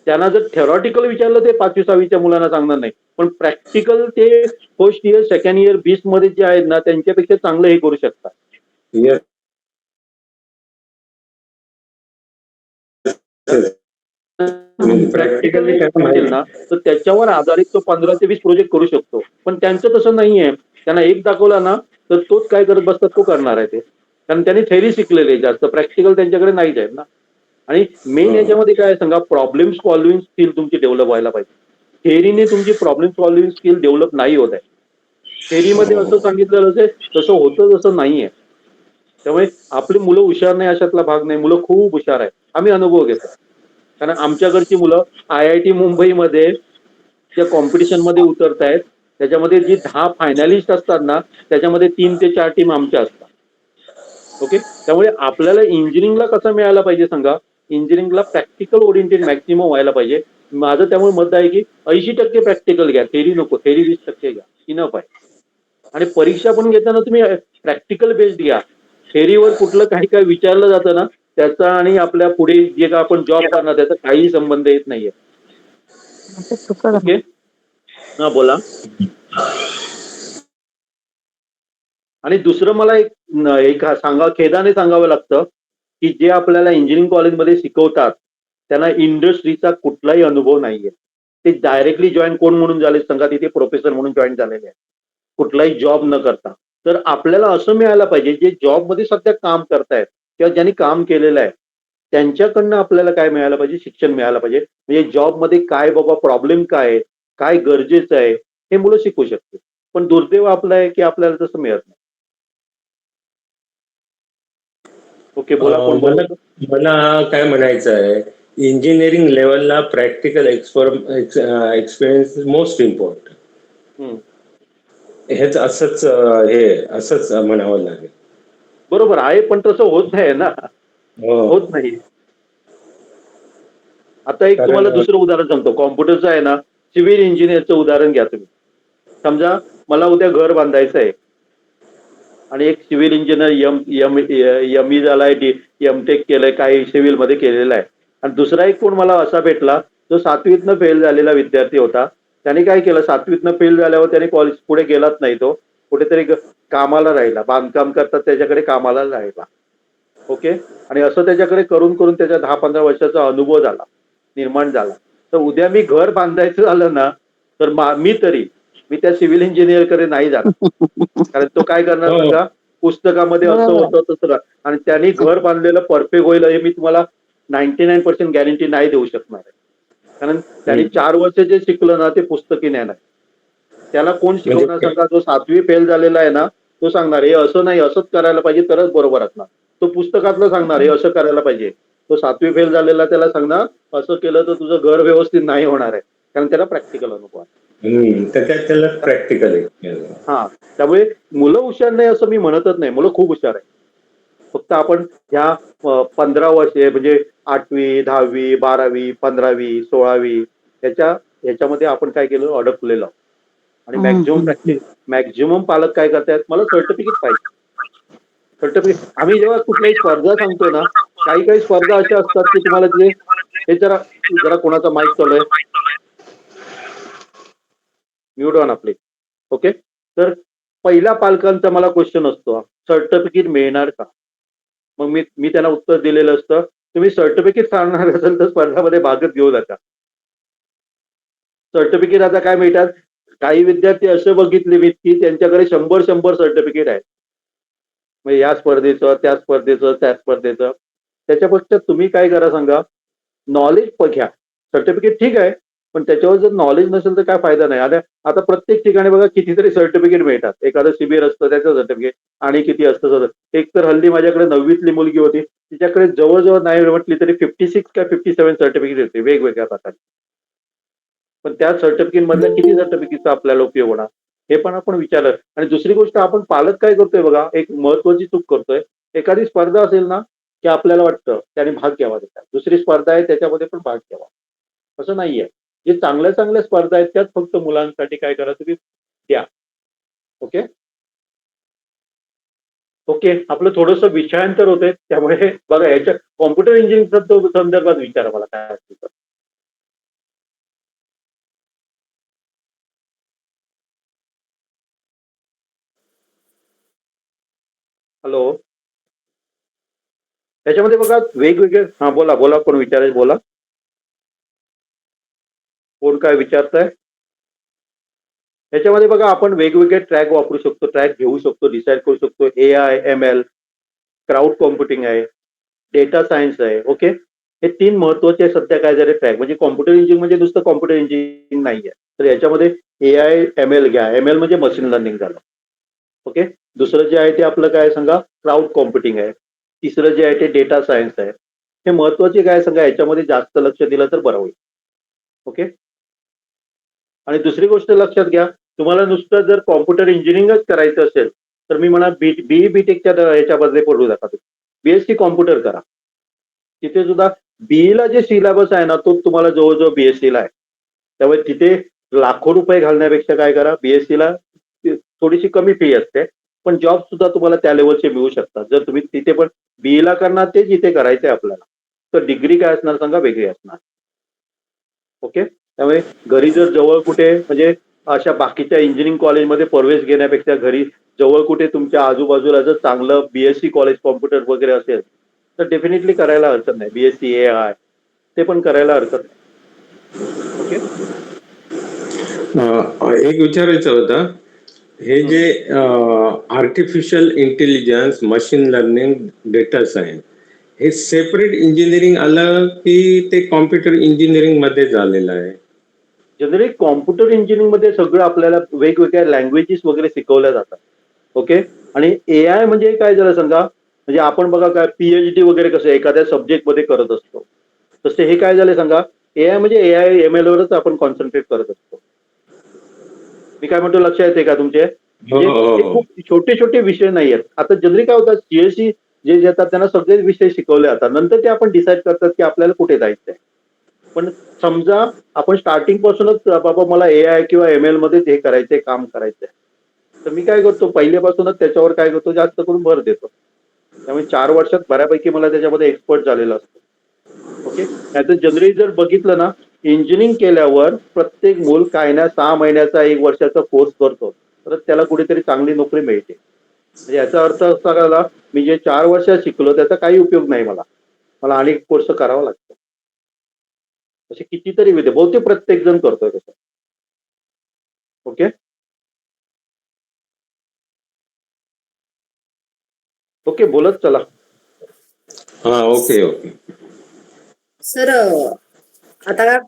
त्यांना जर थेरॉटिकल विचारलं ते 5वी 6वीच्या मुलांना सांगणार नाही, पण प्रॅक्टिकल ते फर्स्ट इयर सेकंड इयर 20 मध्ये जे आहेत ना त्यांच्यापेक्षा चांगलं हे करू शकतात. Yes. प्रॅक्टिकली ना तर त्याच्यावर आधारित तो 15 ते 20 प्रोजेक्ट करू शकतो. पण त्यांचं तसं नाहीये. त्यांना एक दाखवला ना तर तोच काय करत बसतात तो करणार आहे ते, कारण त्यांनी थेरी शिकलेले जास्त, प्रॅक्टिकल त्यांच्याकडे नाहीच आहे ना. आणि मेन याच्यामध्ये काय सांगा, प्रॉब्लेम सॉल्व्हिंग स्किल तुमची डेव्हलप व्हायला पाहिजे. थेरीने तुमची प्रॉब्लेम सॉल्व्हिंग स्किल डेव्हलप नाही होत आहे. थेरीमध्ये असं सांगितलेलं असेल तसं होतं तसं नाहीये. त्यामुळे आपली मुलं हुशार नाही अशातला भाग नाही, मुलं खूप हुशार आहे. आम्ही अनुभव घेतो, कारण आमच्याकडची मुलं IIT मुंबईमध्ये ज्या कॉम्पिटिशन मध्ये उतरतायत त्याच्यामध्ये जी 10 फायनलिस्ट असतात ना त्याच्यामध्ये 3 ते 4 टीम आमच्या असतात. ओके, त्यामुळे आपल्याला इंजिनिअरिंगला कसं मिळायला पाहिजे सांगा, इंजिनिअरिंगला प्रॅक्टिकल ओरिएंटेड मॅक्सिमम व्हायला पाहिजे. माझं त्यामुळे मत आहे की 80% प्रॅक्टिकल घ्या, थेरी नको, थेरी 20% घ्या, इनफ आहे. आणि परीक्षा पण घेताना तुम्ही प्रॅक्टिकल बेस्ड घ्या. थेरीवर कुठलं काही काय विचारलं जातं ना त्याचा आणि आपल्या पुढे जे काय आपण जॉब करणार त्याचा काही संबंध येत नाहीये. ओके, हा बोला. आणि दुसरं मला एक खेदाने सांगावं लागतं की जे आपल्याला इंजिनिअरिंग कॉलेजमध्ये शिकवतात त्यांना इंडस्ट्रीचा कुठलाही अनुभव नाहीये. ते डायरेक्टली जॉईन कोण म्हणून झाले सांगा, तिथे प्रोफेसर म्हणून जॉईन झालेले आहेत, कुठलाही जॉब न करता. तर आपल्याला असं मिळायला पाहिजे जे जॉबमध्ये सध्या काम करतायत किंवा ज्यांनी काम केलेलं आहे त्यांच्याकडनं आपल्याला काय मिळायला पाहिजे, शिक्षण मिळायला पाहिजे. म्हणजे जॉबमध्ये काय बाबा प्रॉब्लेम काय आहे, काय गरजेचं आहे हे मुलं शिकू शकतील. पण दुर्दैव आपलं आहे की आपल्याला तसं मिळत नाही. ओके, बोला. कोण बोलत? मला काय म्हणायचं आहे, इंजिनिअरिंग लेवलला प्रॅक्टिकल एक्सपिरियन्स मोस्ट इम्पॉर्टंट. हेच असंच म्हणावं लागेल. बरोबर आहे, पण तसं होत नाही ना, होत नाही. आता एक तुम्हाला दुसरं उदाहरण सांगतो, कॉम्प्युटरचं आहे ना. सिव्हिल इंजिनियरचं उदाहरण घ्या तुम्ही. समजा मला उद्या घर बांधायचं आहे आणि एक सिव्हिल इंजिनियर ME झालाय, MTech केलंय, काही सिव्हिल मध्ये केलेलं आहे. आणि दुसरा एक कोण मला असा भेटला जो 7वीतनं फेल झालेला विद्यार्थी होता. त्याने काय केलं, 7वीतनं फेल झाल्यावर त्याने कॉलेज पुढे गेलाच नाही, तो कुठेतरी कामाला राहिला, बांधकाम करतात त्याच्याकडे कामाला राहिला. ओके, आणि असं त्याच्याकडे करून करून त्याच्या 10-15 वर्षाचा अनुभव झाला, निर्माण झाला. तर उद्या मी घर बांधायचं झालं ना तर मी त्या सिव्हिल इंजिनियरकडे नाही जाणार, कारण तो काय करणार बघा, पुस्तकामध्ये असं होतं तसं, आणि त्यांनी घर बांधलेलं परफेक्ट होईल हे मी तुम्हाला 99% गॅरंटी नाही देऊ शकणार आहे. कारण त्यांनी 4 वर्ष जे शिकलं ना ते पुस्तकी ज्ञान आहे. त्याला कोण शिकवणार सांगा, जो 7वी फेल झालेला आहे ना तो सांगणार हे असं नाही, असंच करायला पाहिजे तरच बरोबर असणार. तो पुस्तकातलं सांगणार हे असं करायला पाहिजे. तो 7वी फेल झालेला त्याला सांगणार असं केलं तर तुझं घर व्यवस्थित नाही होणार आहे, कारण त्याला प्रॅक्टिकल अनुभव आहे. त्याला प्रॅक्टिकल आहे. हा, त्यामुळे मुलं हुशार नाही असं मी म्हणतच नाही, मुलं खूप हुशार आहे. फक्त आपण ह्या 15 वर्षे म्हणजे 8वी 10वी 12वी 15वी 16वी ह्याच्यामध्ये आपण काय केलं, अडकलेलो. आणि मॅक्झिमम पालक काय करतात, मला सर्टिफिकेट पाहिजे, सर्टिफिकेट. आम्ही जेव्हा कुठल्याही स्पर्धा सांगतो ना, काही स्पर्धा अशा असतात की तुम्हाला जे हे जरा कोणाचा माईक चालू आहे, म्यूट ऑन आपले. ओके, तर पहिल्या पालकांचा मला क्वेश्चन असतो, सर्टिफिकेट मिळणार का? मग मी त्यांना उत्तर दिलेलं असतं, तुम्ही सर्टिफिकेट सांगणार असेल तर स्पर्धामध्ये भागच घेऊ नका. सर्टिफिकेट आता काय मिळतात, काही विद्यार्थी असे बघितले मी की त्यांच्याकडे 100 सर्टिफिकेट आहेत, म्हणजे या स्पर्धेचं त्या स्पर्धेचं. त्याच्यापेक्षा तुम्ही काय करा सांगा, नॉलेज घ्या. सर्टिफिकेट ठीक आहे, पण त्याच्यावर जर नॉलेज नसेल तर काय फायदा नाही. आता प्रत्येक ठिकाणी बघा कितीतरी सर्टिफिकेट मिळतात, एखादं शिबिर असतं त्याचं सर्टिफिकेट आणि किती असतं. एक तर हल्ली माझ्याकडे 9वीतली मुलगी होती, तिच्याकडे जवळजवळ नाही म्हटली तरी 56 का 57 सर्टिफिकेट होते वेगवेगळ्या प्रकारचे. पण त्या सर्टिफिकेट मधल्या किती सर्टिफिकेटचा आपल्याला उपयोग होणार हे पण आपण विचारलं. आणि दुसरी गोष्ट आपण पालक काय करतोय बघा, एक महत्वाची चूक करतोय. एखादी स्पर्धा असेल ना की आपल्याला वाटतं त्याने भाग घ्यावा त्याच्यात, दुसरी स्पर्धा आहे त्याच्यामध्ये पण भाग घ्यावा, असं नाहीये. जे चांगल्या चांगल्या स्पर्धा आहेत त्यात फक्त मुलांसाठी काय करा तुम्ही द्या. ओके ओके, आपलं थोडंसं विषयांतर होतंय त्यामुळे बघा याच्या कॉम्प्युटर इंजिनिअरिंग संदर्भात विचारा मला काय असतं तर. हॅलो, त्याच्यामध्ये बघा वेगवेगळे, हा बोला बोला, कोण विचारायचं बोला, कोण काय विचारताय. त्याच्यामध्ये बघा आपण वेगवेगळे ट्रॅक वापरू शकतो, ट्रॅक घेऊ शकतो, डिसाईड करू शकतो. AI, ML, क्राऊड कॉम्प्युटिंग आहे, डेटा सायन्स आहे. ओके, हे 3 महत्वाचे सध्या काय झाले ट्रॅक. म्हणजे कॉम्प्युटर इंजिनिअरिंग म्हणजे नुसतं कॉम्प्युटर इंजिनिअरिंग नाहीये, तर याच्यामध्ये AI, ML घ्या. ML म्हणजे मशीन लर्निंग झालं. ओके, दुसरं जे आहे ते आपलं काय सांगा क्राऊड कॉम्प्युटिंग आहे. तिसरं जे आहे ते डेटा सायन्स आहे. हे महत्वाचे काय सांगा, याच्यामध्ये जास्त लक्ष दिलं तर बरं होईल. ओके, आणि दुसरी गोष्ट लक्षात घ्या, तुम्हाला नुसतं जर कॉम्प्युटर इंजिनिअरिंगच करायचं असेल तर मी म्हणा BE-BTECच्या ह्याच्यामध्ये पडू नका, BSc कॉम्प्युटर करा. तिथे सुद्धा बीईला जे सिलेबस आहे ना तो तुम्हाला जवळजवळ BSc ला आहे. त्यामुळे तिथे लाखो रुपये घालण्यापेक्षा काय करा, BSc ला थोडीशी कमी फी असते, पण जॉब सुद्धा तुम्हाला त्या लेवलचे मिळू शकतात. जर तुम्ही तिथे पण बीईला करणार तेच इथे करायचंय आपल्याला, तर डिग्री काय असणार सांगा, वेगळी असणार. ओके, त्यामुळे घरी जर जवळ कुठे म्हणजे अशा बाकीच्या इंजिनिअरिंग कॉलेजमध्ये प्रवेश घेण्यापेक्षा घरी जवळ कुठे तुमच्या आजूबाजूला जर चांगलं BSc कॉलेज कॉम्प्युटर वगैरे असेल तर डेफिनेटली करायला हरकत नाही. BSc AI ते पण करायला हरकत नाही. ओके, एक विचारायचं होतं, हे जे artificial intelligence, machine learning, data science हे सेपरेट इंजिनिअरिंग आलं की ते कॉम्प्युटर इंजिनिअरिंग मध्ये झालेलं आहे? जनरली कॉम्प्युटर इंजिनिअरिंग मध्ये सगळं आपल्याला वेगवेगळ्या लँग्वेजेस वगैरे शिकवल्या जातात. ओके, आणि AI म्हणजे काय झालं सांगा, म्हणजे आपण बघा काय PhD वगैरे कसं एखाद्या सब्जेक्ट मध्ये करत असतो, तसे हे काय झालं सांगा, AI म्हणजे AI-ML वरच आपण कॉन्सन्ट्रेट करत असतो. मी काय म्हणतो लक्षात येते का तुमचे? म्हणजे हे खूप छोटे छोटे विषय नाही आहेत. आता जनरली काय होतात, CSE जे येतात त्यांना सगळेच विषय शिकवले जातात, नंतर ते आपण डिसाईड करतात की आपल्याला कुठे जायचंय. पण समजा आपण स्टार्टिंग पासूनच बाबा मला AI किंवा ML मध्ये हे करायचंय, काम करायचंय, तर मी काय करतो पहिल्यापासूनच त्याच्यावर काय करतो, जास्त करून भर देतो. त्यामुळे 4 वर्षात बऱ्यापैकी मला त्याच्यामध्ये एक्सपर्ट झालेला असतो. ओके, नाहीतर जनरली जर बघितलं ना, इंजिनिअरिंग केल्यावर प्रत्येक मूल काय ना 6 महिन्याचा 1 वर्षाचा कोर्स करतो, तर त्याला कुठेतरी चांगली नोकरी मिळते. म्हणजे याचा अर्थ असा झाला, मी जे 4 वर्षात शिकलो त्याचा काही उपयोग नाही मला, मला अनेक कोर्स करावा लागतो. असे कितीतरी विद्या, बहुतेक प्रत्येक जण करतोय तसं. ओके ओके, बोलत चला. हा, ओके ओके. सर आता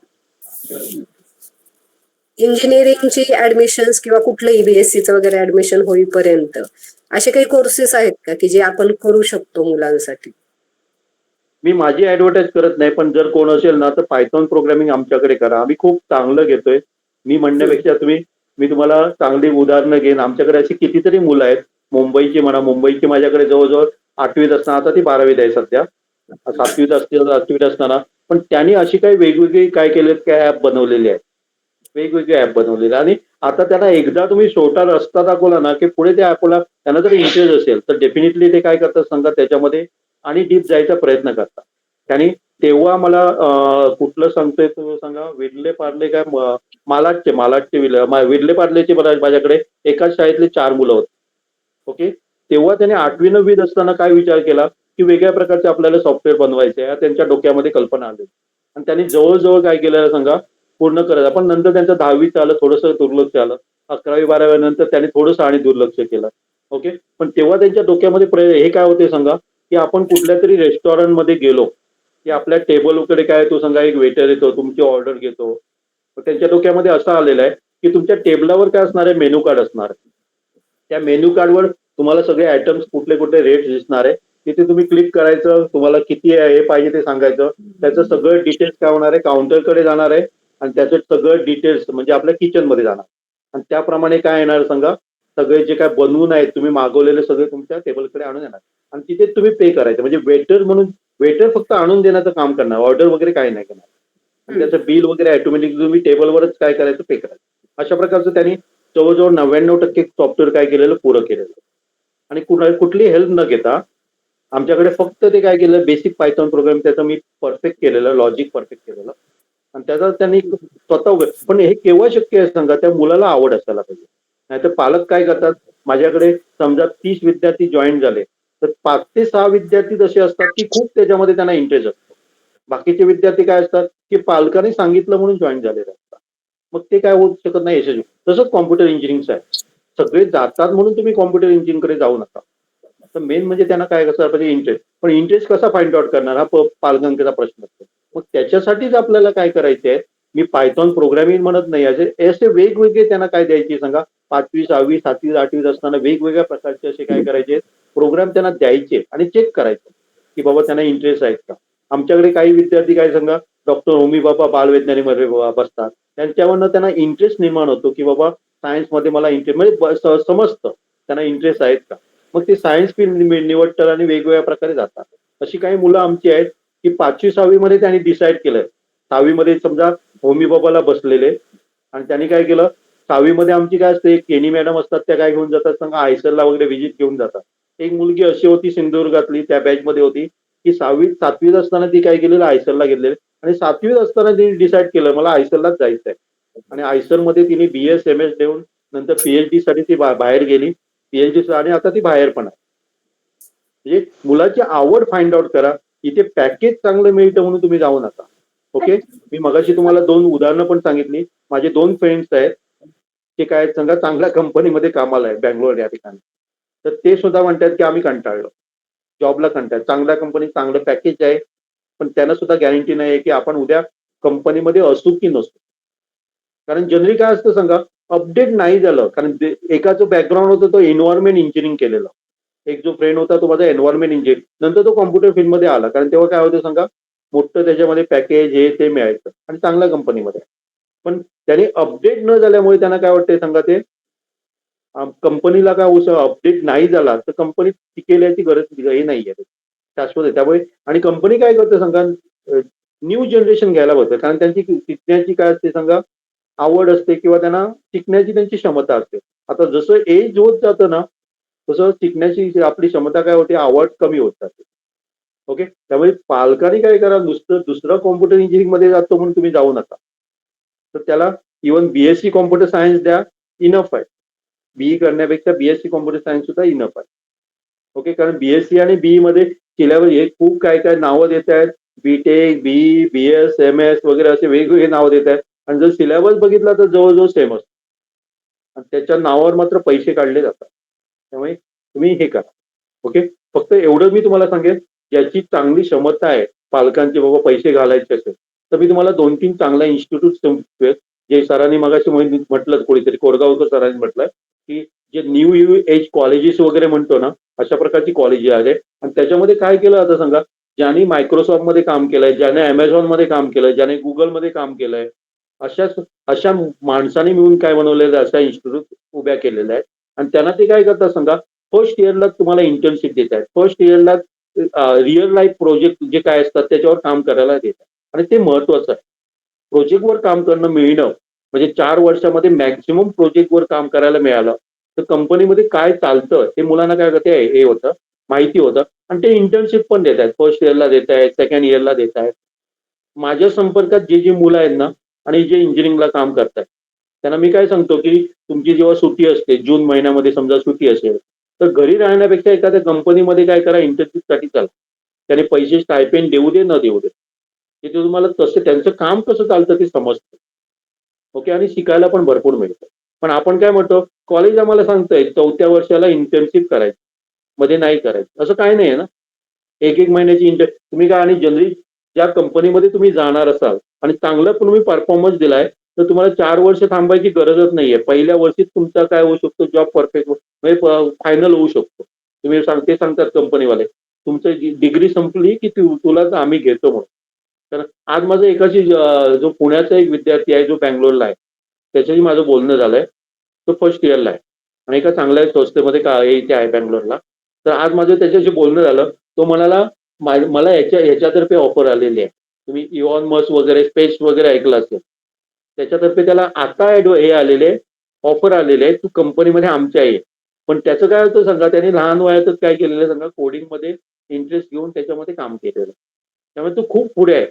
इंजिनिअरिंगची ऍडमिशन्स किंवा कुठलंही BScचं वगैरे ऍडमिशन होईपर्यंत असे काही कोर्सेस आहेत का की जे आपण करू शकतो मुलांसाठी? मी माझी ऍडव्हर्टाईज करत नाही, पण जर कोण असेल ना तर पायथॉन प्रोग्रामिंग आमच्याकडे करा, आम्ही खूप चांगलं घेतोय. मी म्हणण्यापेक्षा मी तुम्हाला चांगली उदाहरणं घेईन. आमच्याकडे अशी कितीतरी मुलं आहेत, मुंबईची म्हणा, मुंबईची माझ्याकडे जवळजवळ 8वीत असताना, आता ती 12वीत आहे सध्या, 7वीत असताना, पण त्यांनी अशी काही वेगवेगळी काय केले, काय ऍप बनवलेली आहेत, वेगवेगळे ऍप बनवलेले. आणि आता त्यांना एकदा तुम्ही छोटा रस्ता दाखवला ना की पुढे त्या ऍपला त्यांना जर इंटरेस्ट असेल तर डेफिनेटली ते काय करतात सांगा, त्याच्यामध्ये आणि डीप जायचा प्रयत्न करतात. त्यांनी तेव्हा मला कुठलं सांगतोय तो सांगा, विडले पार्ले काय मालाडचे विडले पार्लेचे माझ्याकडे एकाच शाळेतले 4 मुलं होते. ओके, तेव्हा त्याने 8वी 9वीत असताना काय विचार केला की वेगळ्या प्रकारचे आपल्याला सॉफ्टवेअर बनवायचे आहे, त्यांच्या डोक्यामध्ये कल्पना आली आणि त्यांनी जवळजवळ काय केलेलं सांगा, पूर्ण करायचं. पण नंतर त्यांचं 10वीत आलं, थोडंसं दुर्लक्ष आलं, 11वी 12वी नंतर त्यांनी थोडंसं आणि दुर्लक्ष केलं. ओके, पण तेव्हा त्यांच्या डोक्यामध्ये हे काय होते सांगा, की आपण कुठल्या तरी रेस्टॉरंटमध्ये गेलो की आपल्या टेबलकडे काय तो सांगा एक वेटर येतो, तुमची ऑर्डर घेतो. त्यांच्या डोक्यामध्ये असं आलेलं आहे की तुमच्या टेबलावर काय असणार आहे, मेनू कार्ड असणार आहे. त्या मेन्यू कार्डवर तुम्हाला सगळे आयटम्स कुठले कुठले रेट दिसणार आहे, तिथे तुम्ही क्लिक करायचं, तुम्हाला किती हे पाहिजे ते सांगायचं, त्याचं सगळं डिटेल्स काय होणार आहे, काउंटरकडे जाणार आहे आणि त्याचं सगळं डिटेल्स म्हणजे आपल्या किचनमध्ये जाणार आणि त्याप्रमाणे काय येणार सांगा, सगळे जे काय बनवून आहेत तुम्ही मागवलेले सगळे तुमच्या टेबलकडे आणून येणार आणि तिथे तुम्ही पे करायचं. म्हणजे वेटर म्हणून वेटर फक्त आणून देण्याचं काम करणार, ऑर्डर वगैरे काही नाही करणार. आणि त्याचं बिल वगैरे ऑटोमॅटिक तुम्ही टेबलवरच काय करायचं पे करायचं. अशा प्रकारचं त्यांनी जवळजवळ 99% सॉफ्टवेअर काय केलेलं पुरं केलेलं आणि कुठली हेल्प न घेता आमच्याकडे फक्त ते काय केलं बेसिक पायथॉन प्रोग्राम त्याचं मी परफेक्ट केलेलं, लॉजिक परफेक्ट केलेलं आणि त्याचा त्यांनी स्वतः पण हे केव्हा शक्य आहे सांगा, त्या मुलाला आवड असायला पाहिजे. नाहीतर पालक काय करतात, माझ्याकडे समजा 30 विद्यार्थी जॉईन झाले तर 5 ते 6 विद्यार्थी जसे असतात की खूप त्याच्यामध्ये त्यांना इंटरेस्ट असतो. बाकीचे विद्यार्थी काय असतात की पालकांनी सांगितलं म्हणून जॉईन झालेले असतात. मग ते काय होऊ शकत नाही यशस्वी. तसंच कॉम्प्युटर इंजिनिअरिंगचं आहे. सगळे जातात म्हणून तुम्ही कॉम्प्युटर इंजिनिअरिंगकडे जाऊ नका. तर मेन म्हणजे त्यांना काय कसं पाहिजे इंटरेस्ट. पण इंटरेस्ट कसा फाइंड आउट करणार हा पालकांचा प्रश्न असतो. मग त्याच्यासाठीच आपल्याला काय करायचं आहे, मी पायथॉन प्रोग्रामिंग म्हणत नाही, असे वेगवेगळे त्यांना काय द्यायचे सांगा, 5वी 6वी 7वी 8वीत असताना वेगवेगळ्या प्रकारचे असे काय करायचे प्रोग्राम त्यांना द्यायचे आणि चेक करायचे की बाबा त्यांना इंटरेस्ट आहेत का. आमच्याकडे काही विद्यार्थी काय सांगा डॉक्टर होमी बाबा बालवैज्ञानिकमध्ये बसतात, त्यांच्यावरनं त्यांना इंटरेस्ट निर्माण होतो की बाबा सायन्समध्ये मला इंटरेस्ट म्हणजे समजतं त्यांना इंटरेस्ट आहेत का. मग ते सायन्स फील्ड निवडतात आणि वेगवेगळ्या प्रकारे जातात. अशी काही मुलं आमची आहेत की 5वी 6वी मध्ये त्यांनी डिसाईड केलंय. 6वी मध्ये समजा होमी बाबाला बसलेले आणि त्यांनी काय केलं, 6वी मध्ये आमची काय असते केनी मॅडम असतात, त्या काय घेऊन जातात सांगा आयसरला वगैरे व्हिजिट घेऊन जातात. एक मुलगी अशी होती सिंधुदुर्गातली त्या बॅच मध्ये होती की 7वीत असताना ती काय केलेलं आयसरला गेलेले आणि 7वीत असताना तिने डिसाईड केलं मला आयसरलाच जायचं आहे आणि आयसरमध्ये तिने BS MS देऊन नंतर PhD साठी ती बाहेर गेली. PhD आणि आता ती बाहेर पण आहे. म्हणजे मुलाची आवड फाइंड आउट करा. इथे पॅकेज चांगलं मिळतं म्हणून तुम्ही जाऊ नका. ओके. मी मगाशी तुम्हाला 2 उदाहरणं पण सांगितली. माझे 2 फ्रेंड्स आहेत ते काय आहेत सांगा चांगल्या कंपनीमध्ये कामाला आहे बँगलोर या ठिकाणी. तर ते सुद्धा म्हणतात की आम्ही कंटाळलो जॉबला, कंटाळलो. चांगल्या कंपनीत चांगलं पॅकेज आहे पण त्यांना सुद्धा गॅरंटी नाही आहे की आपण उद्या कंपनीमध्ये असू की नसू. कारण जनरली काय असतं सांगा अपडेट नाही झालं. कारण एका जो बॅकग्राऊंड होता तो एन्व्हायरमेंट इंजिनिअरिंग केलेला, एक जो फ्रेंड होता तो माझा एन्व्हायरमेंट इंजिनिअरिंग, नंतर तो कॉम्प्युटर फील्डमध्ये आला. कारण तेव्हा काय होतं सांगा मोठं त्याच्यामध्ये पॅकेज हे ते मिळायचं आणि चांगल्या कंपनीमध्ये. पण त्याने अपडेट न झाल्यामुळे त्यांना काय वाटतंय सांगा ते कंपनीला काय अपडेट नाही झाला तर कंपनी टिकेल याची गरज हे नाहीये शाश्वत आहे. त्यामुळे आणि कंपनी काय करते सांगा न्यू जनरेशन घ्यायला बघते. कारण त्यांची शिकण्याची काय असते सांगा आवड असते किंवा त्यांना शिकण्याची त्यांची क्षमता असते. आता जसं एज होत जातं ना तसं शिकण्याची आपली क्षमता काय होते आवड कमी होत जाते. ओके. त्यामुळे पालकांनी काय करा दुसरं कॉम्प्युटर इंजिनिअरिंग मध्ये जातो म्हणून तुम्ही जाऊ नका. तर त्याला इव्हन BSc कॉम्प्युटर सायन्स द्या, इनफ आहे. BE करण्यापेक्षा BSc कॉम्प्युटर सायन्स सुद्धा इनफ आहे. ओके. कारण BSc आणि BE मध्ये सिलेबस हे खूप काय काय नावं देत आहेत, BTech BE BS MS वगैरे असे वेगवेगळे नावं देत आहेत आणि जर सिलेबस बघितला तर जवळजवळ सेम असतो आणि त्याच्या नावावर मात्र पैसे काढले जातात. त्यामुळे तुम्ही हे करा. ओके. फक्त एवढं मी तुम्हाला सांगेन ज्याची चांगली क्षमता आहे पालकांचे बाबा पैसे घालायचे असेल तर मी तुम्हाला 2-3 चांगल्या इन्स्टिट्यूट सांगतोय जे सरांनी मगाशी म्हटलं कोणीतरी कोरगावकर सरांनी म्हटलं की जे न्यू एज कॉलेजेस वगैरे म्हणतो ना अशा प्रकारची कॉलेज आहे आणि त्याच्यामध्ये काय केलं आता सांगा ज्यांनी मायक्रोसॉफ्ट मध्ये काम केलंय, ज्याने अमेझॉन मध्ये काम केलंय, ज्याने गुगल मध्ये काम केलंय अशा माणसांनी मिळून काय बनवलेलं अशा इन्स्टिट्यूट उभ्या केलेल्या आहेत आणि त्यांना ते काय करतात सांगा फर्स्ट इयरला तुम्हाला इंटर्नशिप देत आहेत, फर्स्ट इयरला रिअल लाईफ प्रोजेक्ट जे काय असतात त्याच्यावर काम करायला देतात आणि ते महत्वाचं आहे. प्रोजेक्टवर काम करणं मिळणं म्हणजे 4 वर्षामध्ये मॅक्झिमम प्रोजेक्टवर काम करायला मिळालं तर कंपनीमध्ये काय चालतं ते मुलांना काय करते हे होतं माहिती होतं आणि ते इंटर्नशिप पण देत आहेत. फर्स्ट इयरला देत आहेत, सेकंड इयरला देत आहेत. माझ्या संपर्कात जे मुलं आहेत ना आणि जे इंजिनिअरिंगला काम करतात त्यांना मी काय सांगतो की तुमची जेव्हा सुट्टी असते जून महिन्यामध्ये समजा सुट्टी असेल तर घरी राहण्यापेक्षा एखाद्या कंपनीमध्ये काय करा इंटर्नशिपसाठी चला. त्याने पैसे स्टायपेंड देऊ दे न देऊ दे तिथे तुम्हाला तसं त्यांचं काम कसं चालतं ते समजतं. ओके. आणि शिकायला पण भरपूर मिळतं. पण आपण काय म्हणतो कॉलेज आम्हाला सांगतंय 4थ्या वर्षाला इंटर्नशिप करायची मध्ये नाही करायचं असं काय नाही आहे ना. एक महिन्याची तुम्ही काय आणि जनरली ज्या कंपनीमध्ये तुम्ही जाणार असाल आणि चांगला तुम्ही परफॉर्मन्स दिलाय तर तुम्हाला 4 वर्ष थांबायची गरजच नाहीये. पहिल्या वर्षीच तुमचा काय होऊ शकतो जॉब परफेक्ट म्हणजे फायनल होऊ शकतो. तुम्ही सांगतात कंपनीवाले तुमचं डिग्री संपली की तुला आम्ही घेतो म्हणून तर आज माझं एकाशी जो पुण्याचा एक विद्यार्थी आहे जो बँगलोरला आहे त्याच्याशी माझं बोलणं झालंय. तो फर्स्ट इयरला आहे आणि एका चांगल्या संस्थेमध्ये इथे आहे बँगलोरला. तर आज माझं त्याच्याशी बोलणं झालं. तो म्हणाला मला ह्याच्यातर्फे ऑफर आलेली आहे. तुम्ही इव्हॉन मस्क वगैरे स्पेस वगैरे ऐकलं असेल त्याच्यातर्फे त्याला आता हे आलेले ऑफर आलेले आहे तू कंपनीमध्ये आमच्या आहे. पण त्याचं काय होतं सांगा त्याने लहान वयातच काय केलेलं आहे सांगा कोडिंगमध्ये इंटरेस्ट घेऊन त्याच्यामध्ये काम केलेलं. त्यामुळे तो खूप पुढे आहे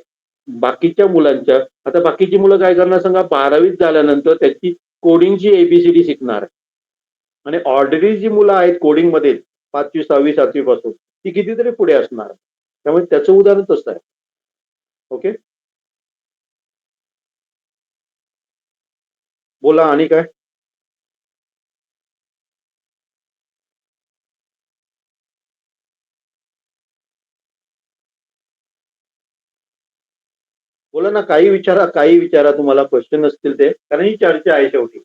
बाकीच्या मुलांच्या. आता बाकीची मुलं काय करणार सांगा 12वीत झाल्यानंतर त्याची कोडिंगची एबीसीडी शिकणार आहे. आणि ऑलरेडी जी मुलं आहेत कोडिंगमध्ये 5वी 6वी 7वी पासून ती कितीतरी पुढे असणार. त्यामुळे त्याचं उदाहरण तसं आहे. ओके बोला आणि काय. बोला ना काही विचारा तुम्हाला क्वेश्चन असतील ते कारण ही चर्चा आहे शेवटी.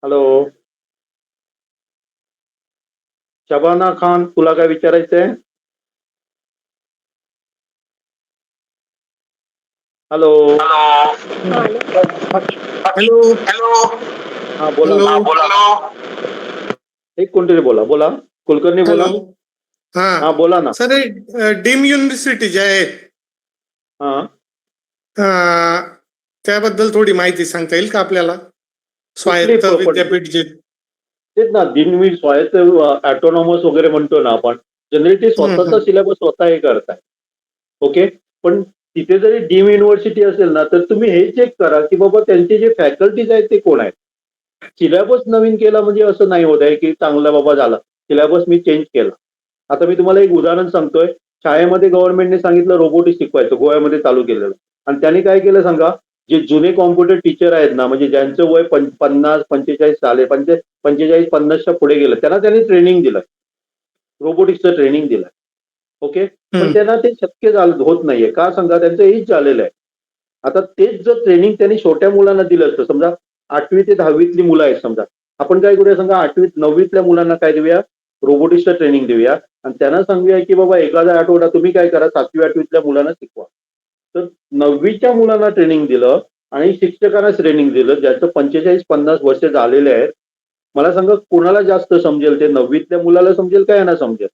हॅलो शबाना खान तुला काय विचारायचंय. हॅलो हॅलो हा बोला एक कोणतरी बोला कुलकर्णी बोला. हा बोला ना. सर डीम युनिव्हर्सिटी जे आहेत हा त्याबद्दल थोडी माहिती सांगता येईल का आपल्याला. स्वायत्त कुठली विद्यापीठ जे तेच ना दिनवी स्वायत्त ऑटोनॉमस वगैरे म्हणतो ना आपण जनरली ते स्वतःचा सिलेबस स्वतः हे करताय. ओके पण तिथे जरी डीम युनिव्हर्सिटी असेल ना तर तुम्ही हे चेक करा की बाबा त्यांचे जे फॅकल्टीज आहेत ते कोण आहेत. सिलेबस नवीन केला म्हणजे असं नाही होत आहे की चांगला बाबा झाला सिलेबस मी चेंज केला. आता मी तुम्हाला एक उदाहरण सांगतोय. शाळेमध्ये गव्हर्नमेंटने सांगितलं रोबोटिक्स शिकवायचं गोव्यामध्ये चालू केलेलं आणि त्यांनी काय केलं सांगा जे जुने कॉम्प्युटर टीचर आहेत ना म्हणजे ज्यांचं वय 50-45 झाले 45-50च्या पुढे गेलं त्यांनी ट्रेनिंग दिलं रोबोटिक्सचं ट्रेनिंग दिलं. ओके पण त्यांना ते शक्य होत नाहीये का सांगा त्यांचं एज झालेलं आहे. आता तेच जर ट्रेनिंग त्यांनी छोट्या मुलांना दिलं असतं समजा 8वी ते 10वीतली मुलं आहेत समजा आपण काय करूया सांगा 8वी 9वीतल्या मुलांना काय देऊया रोबोटिक्सचं ट्रेनिंग देऊया आणि त्यांना सांगूया की बाबा एखादा आठवडा तुम्ही काय करा 7वी 8वीतल्या मुलांना शिकवा. तर 9वीच्या मुलांना ट्रेनिंग दिलं आणि शिक्षकांना ट्रेनिंग दिलं ज्याचं 45-50 वर्ष झालेले आहेत. मला सांगा कुणाला जास्त समजेल ते 9वीतल्या मुलाला समजेल का यांना समजेल.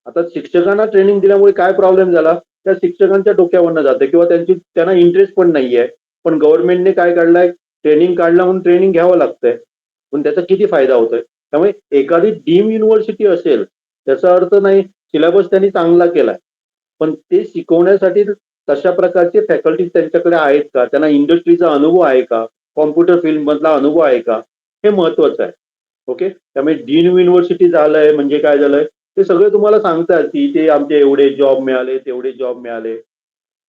आता शिक्षकांना ट्रेनिंग दिल्यामुळे काय प्रॉब्लेम झाला त्या शिक्षकांच्या डोक्यावरनं जातं किंवा त्यांना इंटरेस्ट पण नाहीये. पण गव्हर्नमेंटने काय काढलाय ट्रेनिंग काढला म्हणून ट्रेनिंग घ्यावं लागतंय पण त्याचा किती फायदा होतोय. त्यामुळे एखादी डीम युनिव्हर्सिटी असेल त्याचा अर्थ नाही सिलेबस त्यांनी चांगला केलाय पण ते शिकवण्यासाठी तशा प्रकारचे फॅकल्टीज त्यांच्याकडे आहेत का त्यांना इंडस्ट्रीचा अनुभव आहे का कॉम्प्युटर फील्ड मधला अनुभव आहे का हे महत्वाचं आहे. ओके त्यामुळे डीम युनिव्हर्सिटी झालंय म्हणजे काय झालंय ते सगळे तुम्हाला सांगतात की ते आमचे एवढे जॉब मिळाले तेवढे जॉब मिळाले.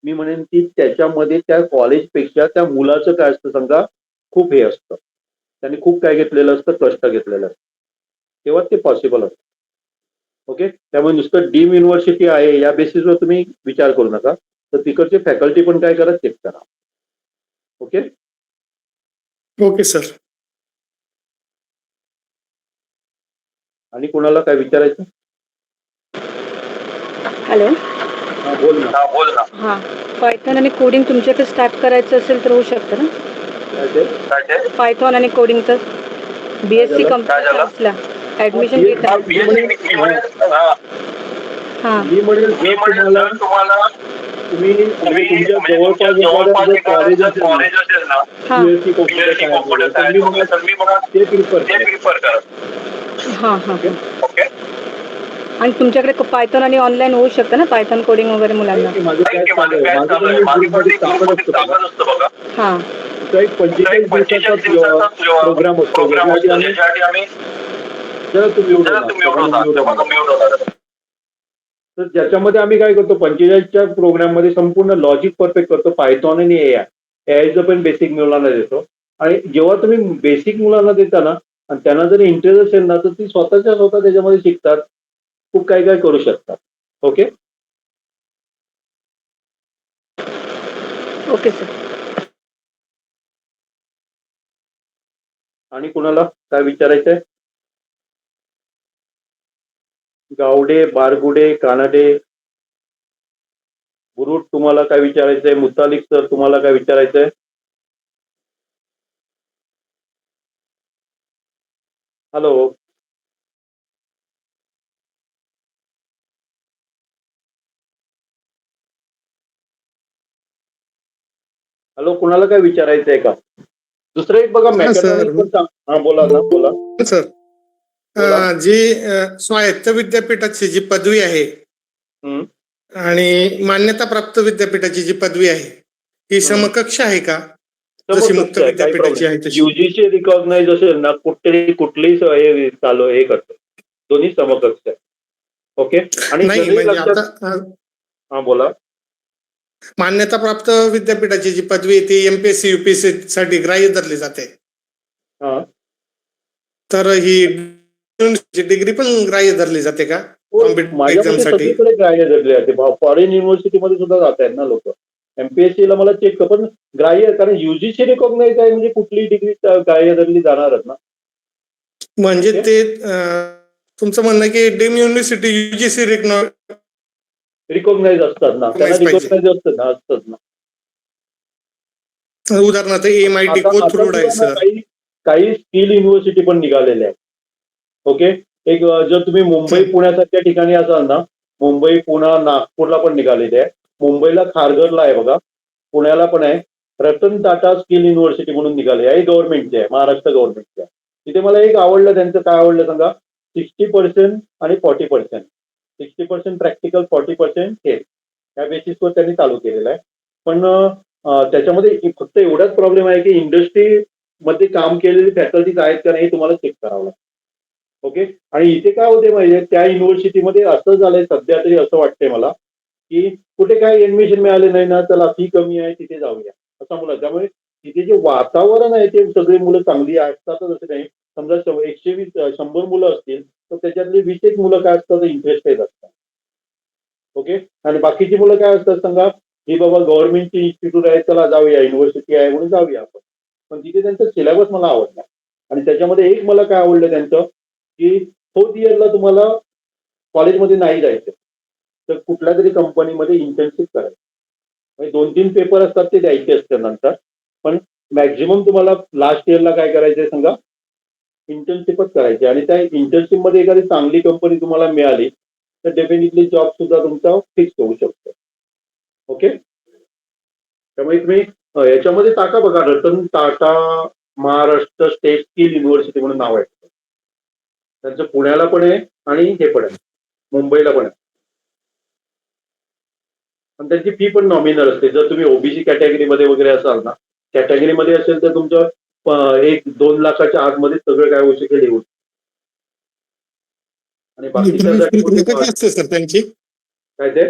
मी म्हणेन की त्याच्यामध्ये त्या कॉलेजपेक्षा त्या मुलाचं काय असतं सांगा खूप हे असतं त्यांनी खूप काय घेतलेलं असतं कष्ट घेतलेलं असतं तेव्हा ते पॉसिबल असतं. ओके त्यामुळे नुसतं डीम युनिव्हर्सिटी आहे या बेसिसवर तुम्ही विचार करू नका तर तिकडचे फॅकल्टी पण काय करा चेक करा. Okay okay sir. आणि कोणाला काय विचारायचं. हॅलो हा बोल ना. हा पायथॉन आणि कोडिंग तुमच्याकडे स्टार्ट करायचं असेल तर होऊ शकतं ना. काय ते पायथॉन आणि कोडिंगचं बीएससी झालं? कम्प्युटर सायन्सला ऍडमिशन घेत आहे. हा मी म्हणेल जर तुम्हाला तुम्ही म्हणजे तुमच्या जवळपास एखादं जर कॉलेज असेल ना हा बीएससी कॉम्प्युटर सायन्स वगैरे तर मी म्हणा ते प्रिफर करा. हा हा ओके. आणि तुमच्याकडे पायथॉन आणि ऑनलाईन होऊ शकतं ना पायथॉन कोडिंग वगैरे मुलांना. माझं बॅच चालू आहे माझं ग्रुपमध्ये टाकत असतं बघा. हा तो एक 45 दिवसाचा प्रोग्राम असतो ज्याच्यासाठी आम्ही जरा तुम्ही तर ज्याच्यामध्ये आम्ही काय करतो 45च्या प्रोग्राममध्ये संपूर्ण लॉजिक परफेक्ट करतो पायथॉन आणि एआयचं पण बेसिक मुलांना देतो. आणि जेव्हा तुम्ही बेसिक मुलांना देता ना आणि त्यांना जर इंटरेस्ट असेल ना तर ती स्वतः त्याच्यामध्ये शिकतात खूप काय काय करू शकतात. Okay okay sir. आणि कुणाला काय विचारायचंय. गावडे बारगुडे कानडे गुरुट तुम्हाला काय विचारायचंय? मुतालिक सर तुम्हाला काय विचारायचंय? हॅलो. हॅलो, कुणाला काय विचारायचंय का? दुसरं एक बघा, हा, मेकॅट्रॉनिक्स सर. पण सांग. हा, बोला ना, बोला. सर बोला. जी स्वायत्त विद्यापीठाची जी पदवी आहे हम्म. आणि मान्यताप्राप्त विद्यापीठाची जी पदवी आहे ही समकक्ष आहे का? जशी मुक्त समकक्ष आहे, काही विद्यापीठाची आहे प्रॉब्लेम. तशी. युजीसी रिकॉग्नाइज असेल ना, कुठलीही हे चालू हे करतो, दोन्ही समकक्ष आहे. ओके. आणि नाही जरी म्हणजे लक्षात. आता हा, बोला. मान्यताप्राप्त विद्यापीठाची जी पदवी आहे ती एमपीएससी युपीएससी साठी ग्राह्य धरली जाते. हा. तर ही डिग्री पण ग्राह्य धरली जाते का कॉम्पिटिटिव्ह माझ्या एक्झाम मते साठी? सगळीकडे ग्राह्य धरले जाते. फॉरेन युनिव्हर्सिटीमध्ये सुद्धा जात आहेत ना लोक. एमपीएससी ला मला चेक पण ग्राह्य, कारण युजीसी रिकॉग्नाइज आहे म्हणजे कुठलीही डिग्री ग्राह्य धरली जाणारच ना. म्हणजे ओके? ते तुमचं म्हणणं आहे की डीम युनिव्हर्सिटी युजीसी रिकॉग्नाइज असतात ना, त्यांना पाहिजे. रिकॉग्नाइज असतात ना. उदाहरणार्थ एमआयटी आता कोथरूड आहे सुद्धा ना सर. काही स्किल युनिव्हर्सिटी पण निघालेल्या आहेत. ओके. एक जर तुम्ही मुंबई पुण्यासारख्या ठिकाणी असाल ना, मुंबई पुणा नागपूरला पण निघालेले आहे. मुंबईला खारघरला आहे बघा, पुण्याला पण आहे. रतन टाटा स्किल युनिव्हर्सिटी म्हणून निघाले आहे, गव्हर्नमेंटचे आहे, महाराष्ट्र गव्हर्नमेंटचे आहे. तिथे मला एक आवडलं, त्यांचं काय आवडलं सांगा? 60% आणि 40%. 60% प्रॅक्टिकल, 40% हे, या बेसिसवर त्यांनी चालू केलेलं आहे. पण त्याच्यामध्ये फक्त एवढाच प्रॉब्लेम आहे की इंडस्ट्री मध्ये काम केलेली फॅकल्टीज आहेत का नाही तुम्हाला चेक करावं लागतं. ओके. आणि इथे काय होते माहिती, त्या युनिव्हर्सिटीमध्ये असं झालंय सध्या तरी, असं वाटतंय मला की कुठे काय ऍडमिशन मिळाले नाही ना, त्याला फी कमी आहे तिथे जाऊया असं मुलं. त्यामुळे तिथे जे वातावरण आहे ते सगळी मुलं चांगली असतातच असं नाही. समजा 100 मुलं असतील तर त्याच्यातली 20 मुलं काय असतात, इंटरेस्टेड असतात. ओके. आणि बाकीची मुलं काय असतात सांगा, ही बाबा गव्हर्नमेंटची इन्स्टिट्यूट आहे, चला जाऊया, युनिव्हर्सिटी आहे म्हणून जाऊया आपण. पण तिथे त्यांचं सिलेबस मला आवडला. आणि त्याच्यामध्ये एक मला काय आवडलं त्यांचं, की 4th इयरला तुम्हाला कॉलेजमध्ये नाही जायचं, तर कुठल्या तरी कंपनीमध्ये इंटर्नशिप करायची. म्हणजे 2-3 पेपर असतात ते द्यायचे असते नंतर. पण मॅक्झिमम तुम्हाला लास्ट इयरला काय करायचंय सांगा, इंटर्नशिपच करायची. आणि त्या इंटर्नशिप मध्ये एखादी चांगली कंपनी तुम्हाला मिळाली तर डेफिनेटली जॉब सुद्धा तुमचा फिक्स होऊ शकतो. ओके. त्यामुळे तुम्ही याच्यामध्ये टाका बघा, Ratan Tata Maharashtra state skill university म्हणून नाव आहे त्यांचं. पुण्याला पण आहे आणि हे पण आहे, मुंबईला पण आहे. पण त्यांची फी पण नॉमिनल असते. जर तुम्ही ओबीसी कॅटेगरीमध्ये वगैरे असाल ना, कॅटेगरीमध्ये असेल तर तुमचं 1-2 लाखाच्या आतमध्ये सगळं काय होऊ शकेल येऊन. आणि प्रवेश प्रक्रिया कशी बाकीच्या असते सर त्यांची? काय ते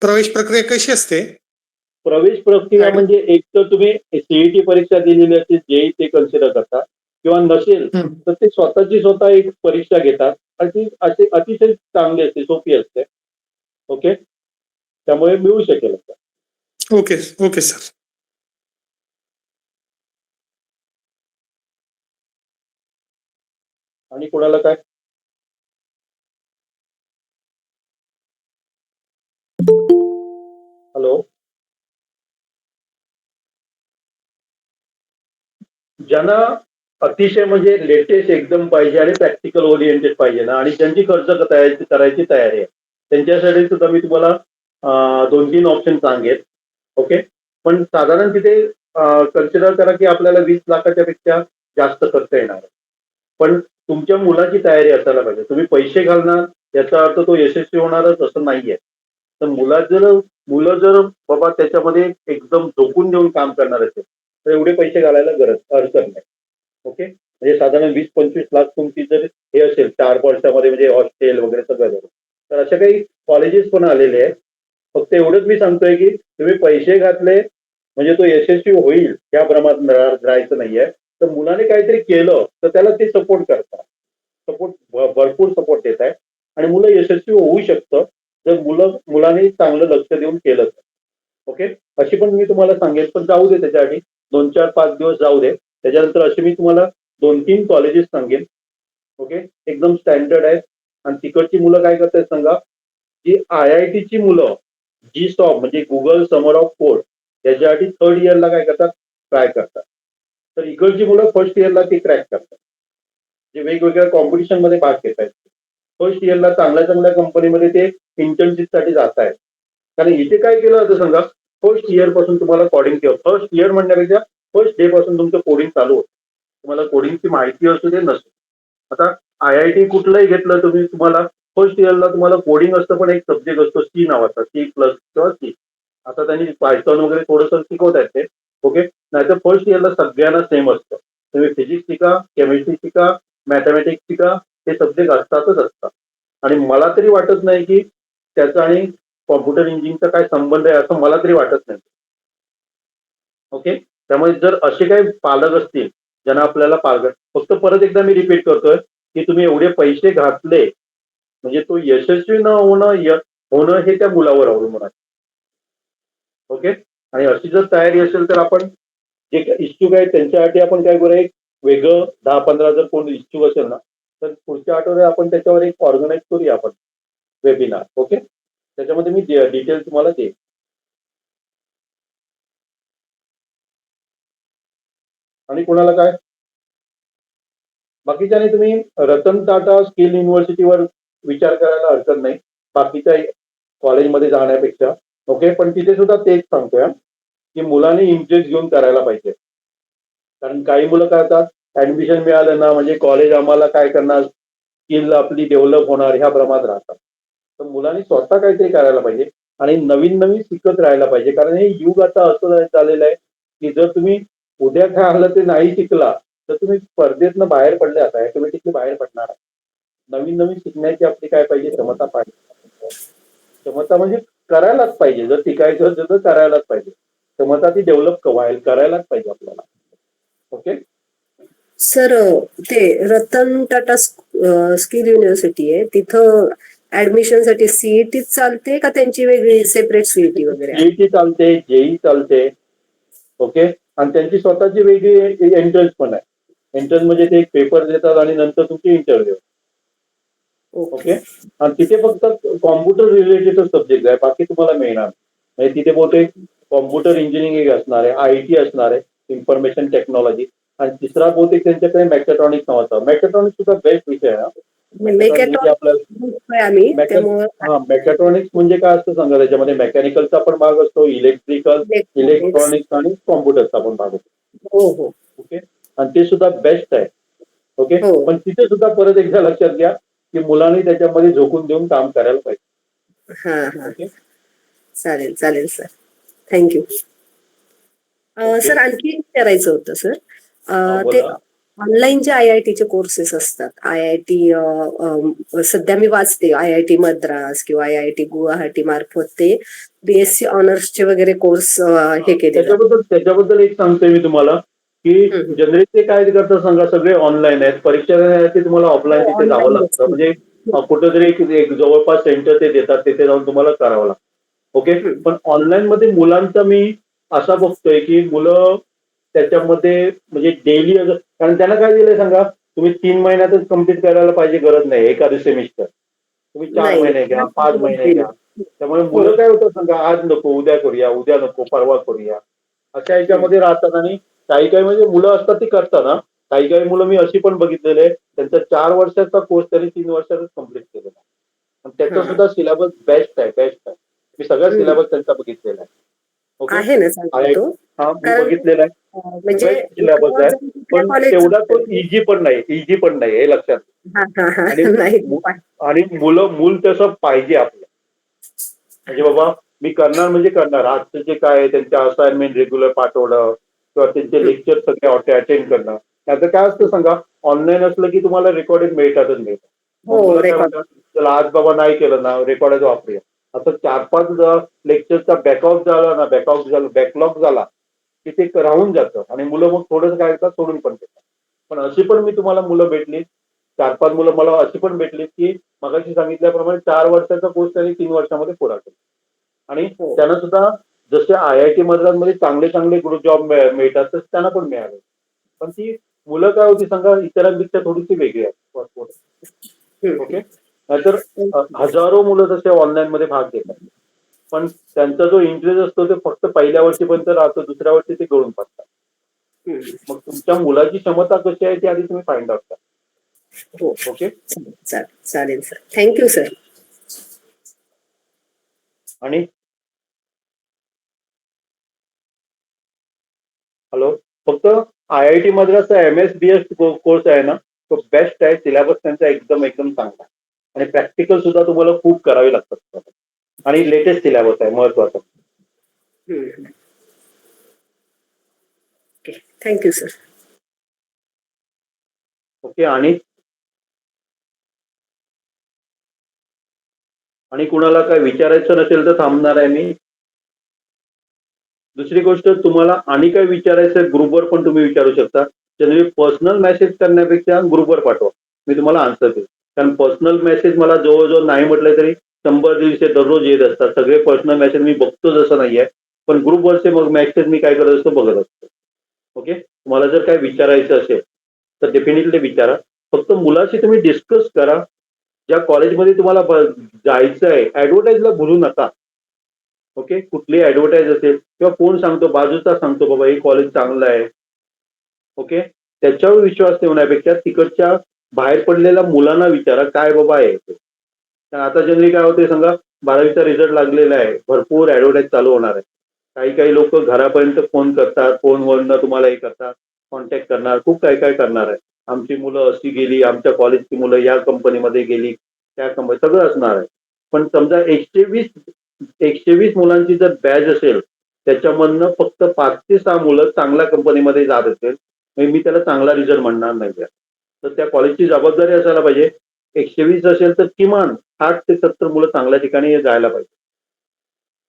प्रवेश प्रक्रिया कशी असते? प्रवेश प्रक्रिया म्हणजे एक तर तुम्ही सीईटी परीक्षा दिलेली असेल, जेई ते कन्सिडर करतात, किंवा नसेल तर ते स्वतः एक परीक्षा घेतात आणि ती अतिशय चांगली असते, सोपी असते. ओके. त्यामुळे मिळू शकेल. Okay okay sir. आणि कोणाला काय? हॅलो. ज्यांना अतिशय म्हणजे लेटेस्ट एकदम पाहिजे आणि प्रॅक्टिकल ओरिएंटेड पाहिजे ना, आणि ज्यांची खर्च करायची तयारी आहे, त्यांच्यासाठी सुद्धा मी तुम्हाला 2-3 ऑप्शन सांगेन. ओके. पण साधारण तिथे कन्सिडर करा की आपल्याला 20 लाखाच्या पेक्षा जास्त खर्च येणार आहे. पण तुमच्या मुलाची तयारी असायला पाहिजे. तुम्ही पैसे घालणार याचा अर्थ तो यशस्वी होणारच असं नाहीये. तर मुलं जर बाबा त्याच्यामध्ये एकदम झोकून देऊन काम करणार असेल तर एवढे पैसे घालायला हरकत नाही. ओके. म्हणजे साधारण 20-25 लाख तुमची जर हे असेल 4 वर्षामध्ये, म्हणजे हॉस्टेल वगैरे सगळं धरून, तर अशा काही कॉलेजेस पण आलेले आहेत. फक्त एवढंच मी सांगतोय की तुम्ही पैसे घातले म्हणजे तो यशस्वी होईल या प्रमाणात राहायचं नाहीये. तर मुलाने काहीतरी केलं तर त्याला ते सपोर्ट करतात, भरपूर सपोर्ट देत आहे आणि मुलं यशस्वी होऊ शकतं जर मुलाने चांगलं लक्ष देऊन केलं तर. ओके. अशी पण मी तुम्हाला सांगेन, पण जाऊ दे त्याच्यासाठी 2-4-5 दिवस जाऊ दे. त्याच्यानंतर अशी मी तुम्हाला 2-3 कॉलेजेस सांगेन. ओके. एकदम स्टँडर्ड आहेत. आणि तिकडची मुलं काय करतात सांगा, जी IIT ची मुलं जी स्टॉप म्हणजे गुगल समर ऑफ कोड त्याच्यासाठी थर्ड इयरला काय करतात, ट्राय करतात. तर इकडची मुलं फर्स्ट इयरला ती क्रॅक करतात, जे वेगवेगळ्या कॉम्पिटिशन मध्ये भाग घेत आहेत. फर्स्ट इयरला चांगल्या चांगल्या कंपनीमध्ये ते इंटर्नशिपसाठी जात आहेत. कारण इथे काय केलं होतं सांगा, फर्स्ट इयर पासून तुम्हाला कोडिंग किंवा फर्स्ट इयर म्हणण्यापेक्षा फर्स्ट डे पासून तुमचं कोडिंग चालू होतं. तुम्हाला कोडिंगची माहिती असू दे नसू. आता IIT कुठलंही घेतलं तुम्ही, तुम्हाला फर्स्ट इयरला तुम्हाला कोडिंग असतं, पण एक सब्जेक्ट असतो सी नावाचा, C+ किंवा सी. आता त्यांनी पायथॉन वगैरे थोडंसं शिकवत आहेत ते, ओके. नाहीतर फर्स्ट इयरला सगळ्यांना सेम असतं. तुम्ही फिजिक्स शिका, केमिस्ट्री शिका, मॅथमॅटिक्स शिका, हे सब्जेक्ट असतातच असतात. आणि मला तरी वाटत नाही की त्याचा आणि कॉम्प्युटर इंजिनिअरिंगचा काय संबंध आहे असं मला तरी वाटत नाही. ओके. त्यामुळे जर असे काही पालक असतील ज्यांना आपल्याला फक्त परत एकदा मी रिपीट करतोय की तुम्ही एवढे पैसे घातले म्हणजे तो यशस्वी न होणं हे त्या मुलावर अवलंबून आहे. ओके. आणि अशी जर तयारी असेल तर आपण जे इच्छुक आहेत त्यांच्यासाठी आपण काय करूया, एक वेगळं 10-15 जर कोण इच्छुक असेल ना, तर पुढच्या आठवड्यात आपण त्याच्यावर एक ऑर्गनाईज करूया आपण वेबिनार. ओके. त्याच्यामध्ये मी डिटेल तुम्हाला देईन. आणि कोणाला काय बाकीच्याने तुम्ही रतन टाटा स्किल युनिव्हर्सिटीवर विचार करायला हरकत नाही बाकीच्या कॉलेजमध्ये जाण्यापेक्षा. ओके. पण तिथे सुद्धा तेच सांगतोय की मुलांनी इंटरेस्ट घेऊन करायला पाहिजे. कारण काही मुलं काय करतात, ऍडमिशन मिळालं ना म्हणजे कॉलेज आम्हाला काय करणार, स्किल आपली डेव्हलप होणार ह्या भ्रमात राहतात. तर मुलांनी स्वतः काहीतरी करायला पाहिजे आणि नवीन नवीन शिकत राहायला पाहिजे. कारण हे युग आता असं झालेलं आहे की जर तुम्ही उद्या काय आलं ते नाही शिकला तर तुम्ही स्पर्धेतनं बाहेर पडले, आता ऑटोमॅटिकली बाहेर पडणार आहे. नवीन नवीन शिकण्याची आपली काय पाहिजे, क्षमता पाहिजे. क्षमता म्हणजे करायलाच पाहिजे, जर टिकायचं असेल तर करायलाच पाहिजे. क्षमता ती डेव्हलप करायलाच पाहिजे आपल्याला. ओके. सर ते रतन टाटा स्किल युनिव्हर्सिटी आहे, तिथं ऍडमिशनसाठी सीईटी चालते का त्यांची वेगळी सेपरेट सीईटी वगैरे आहे? सीईटी चालते, जेई चालते. ओके. आणि त्यांची स्वतःची वेगळी एंट्रन्स पण आहे. एंट्रन्स म्हणजे ते एक पेपर देतात आणि नंतर तुमची इंटरव्ह्यू. ओके. आणि तिथे फक्त कॉम्प्युटर रिलेटेड सब्जेक्ट आहे, बाकी तुम्हाला मिळणार म्हणजे तिथे बहुतेक कॉम्प्युटर इंजिनिअरिंग असणार आहे, IT असणार आहे, इन्फॉर्मेशन टेक्नॉलॉजी. आणि तिसरा बहुतेक त्यांच्याकडे मॅकेट्रॉनिक्स नावाचा. मॅकेट्रॉनिक्स सुद्धा बेस्ट विषय आहे. आम्ही त्यामुळे मॅकेट्रॉनिक्स म्हणजे काय असतं सांगा, त्याच्यामध्ये मेकॅनिकलचा पण भाग असतो, इलेक्ट्रिकल, इलेक्ट्रॉनिक्स आणि कॉम्प्युटरचा पण भाग असतो. हो हो. ओके. आणि ते सुद्धा बेस्ट आहे. ओके. पण तिथे सुद्धा परत एकदा लक्षात घ्या की मुलांनी त्याच्यामध्ये झोकून देऊन काम करायला पाहिजे. हा हा. चालेल चालेल सर, थँक्यू. सर आणखी विचारायचं होतं सर, ते ऑनलाईन जे IIT चे कोर्सेस असतात, IIT सध्या मी वाचते IIT मद्रास किंवा IIT गुवाहाटी मार्फत ते BSc ऑनर्सचे वगैरे कोर्स हे केले. त्याच्याबद्दल एक सांगतोय मी तुम्हाला की जनरली ते काय करतात सांगा, सगळे ऑनलाईन आहेत. परीक्षा देण्यासाठी तुम्हाला ऑफलाईन तिथे जावं लागतं. म्हणजे कुठेतरी एक जवळपास सेंटर ते देतात, तिथे जाऊन तुम्हाला करावं लागतं. ओके. पण ऑनलाईन मध्ये मुलांचा मी असा बघतोय की मुलं त्याच्यामध्ये म्हणजे डेली, कारण त्यांना काय दिलंय सांगा, तुम्ही 3 महिन्यातच कम्प्लीट करायला पाहिजे गरज नाही एखादं सेमिस्टर. तुम्ही 4 महिने घ्या, 5 महिने घ्या. त्यामुळे मुलं काय होतं सांगा, आज नको उद्या करूया, उद्या नको परवा करूया, अशा ह्याच्यामध्ये राहतात. आणि काही काही म्हणजे मुलं असतात ती करतात ना. काही काही मुलं मी अशी पण बघितलेले त्यांचा 4 वर्षाचा कोर्स त्यांनी 3 वर्षातच कम्प्लीट केलेला आहे. आणि त्याचा सुद्धा सिलेबस बेस्ट आहे. मी सगळा सिलेबस त्यांचा बघितलेला आहे. आहे ना सांगतो. मी बघितलेला आहे. म्हणजे सिलेबस आहे, पण तेवढा तो इझी पण नाही हे लक्षात. आणि मूल तसं पाहिजे आपलं. म्हणजे बाबा मी करणार म्हणजे करणार. आजचं जे काय आहे त्यांच्या असाइनमेंट रेग्युलर पाठवणं किंवा त्यांचे लेक्चर सगळे अटेंड करणं. त्याचं काय असतं सांगा, ऑनलाईन असलं की तुम्हाला रेकॉर्डिंग मिळतातच मिळतात. चला आज बाबा नाही केलं ना, रेकॉर्डच वापरूया. आता 4-5 लेक्चरचा बॅकलॉग झाला की ते राहून जातं आणि मुलं मग थोडंसं काय करतात, सोडून पण देतात. पण अशी पण मी तुम्हाला मुलं भेटली, 4-5 मुलं मला अशी पण भेटली की मगाशी सांगितल्याप्रमाणे 4 वर्षाचा कोर्स त्यांनी 3 वर्षामध्ये पुरा केला. आणि त्यांना सुद्धा जसे IIT मद्रासमध्ये चांगले चांगले जॉब मिळतात तसे त्यांना पण मिळाले. पण ती मुलं काय होती सांगा, इतरांपेक्षा थोडीशी वेगळी आहेत. ओके. नाहीतर हजारो मुलं तसे ऑनलाईन मध्ये भाग घेतात. पण त्यांचा जो इंटरेस्ट असतो ते फक्त पहिल्या वर्षीपर्यंत राहतो, दुसऱ्या वर्षी ते गळून पडतात. हम्म. मग तुमच्या मुलाची क्षमता कशी आहे ती आधी तुम्ही फाइंड आउट करा. हो ओके. चालेल सर. Thank you sir. आणि हॅलो, फक्त IIT मद्रासचा MSBS कोर्स आहे ना, तो बेस्ट आहे. सिलेबस त्यांचा एकदम एकदम चांगला आहे आणि प्रॅक्टिकल सुद्धा तुम्हाला खूप करावे लागतात आणि लेटेस्ट सिलेबस आहे महत्वाचा. Okay, thank you sir. ओके. आणि कुणाला काय विचारायचं नसेल तर थांबणार आहे मी. दुसरी गोष्ट, तुम्हाला आणि काय विचारायचं ग्रुपवर पण तुम्ही विचारू शकता. जनरली पर्सनल मेसेज करण्यापेक्षा ग्रुपवर पाठवा, मी तुम्हाला आन्सर देईल. कारण पर्सनल मेसेज मला जवळजवळ नाही म्हटलं तरी 100-150 दररोज येत असतात. सगळे पर्सनल मेसेज मी बघतो जसं नाहीये, पण ग्रुपवरचे मग मेसेज मी काय करत असतो बघत असतो. ओके. तुम्हाला जर काय विचारायचं असेल तर डेफिनेटली विचारा. फक्त मुलाशी तुम्ही डिस्कस करा. ज्या कॉलेजमध्ये तुम्हाला जायचं आहे ऍडव्हर्टाईजला भुलू नका. ओके. कुठली ऍडव्हर्टाईज असेल किंवा कोण सांगतो, बाजूचा सांगतो बाबा हे कॉलेज चांगलं आहे, ओके, त्याच्यावर विश्वास ठेवण्यापेक्षा तिकडच्या बाहेर पडलेल्या मुलांना विचारा काय बाबा आहे ते. आता जनरली काय होते सांगा, 12वीचा रिझल्ट लागलेला आहे, भरपूर ऍडव्हर्टाईज चालू होणार आहे. काही लोक घरापर्यंत फोन करतात, फोनवरनं तुम्हाला हे करतात, कॉन्टॅक्ट करणार, खूप काय करणार आहे. आमची मुलं अशी गेली, आमच्या कॉलेजची मुलं या कंपनीमध्ये गेली, त्या कंपनी, सगळं असणार आहे. पण समजा 120 मुलांची जर बॅच असेल, त्याच्यामधनं फक्त 5 ते 6 मुलं चांगल्या कंपनीमध्ये जात असेल, मी त्याला चांगला रिझल्ट म्हणणार नाही. तर त्या कॉलेजची जबाबदारी असायला पाहिजे, 120 असेल तर किमान 60 ते 70 मुलं चांगल्या ठिकाणी जायला पाहिजे.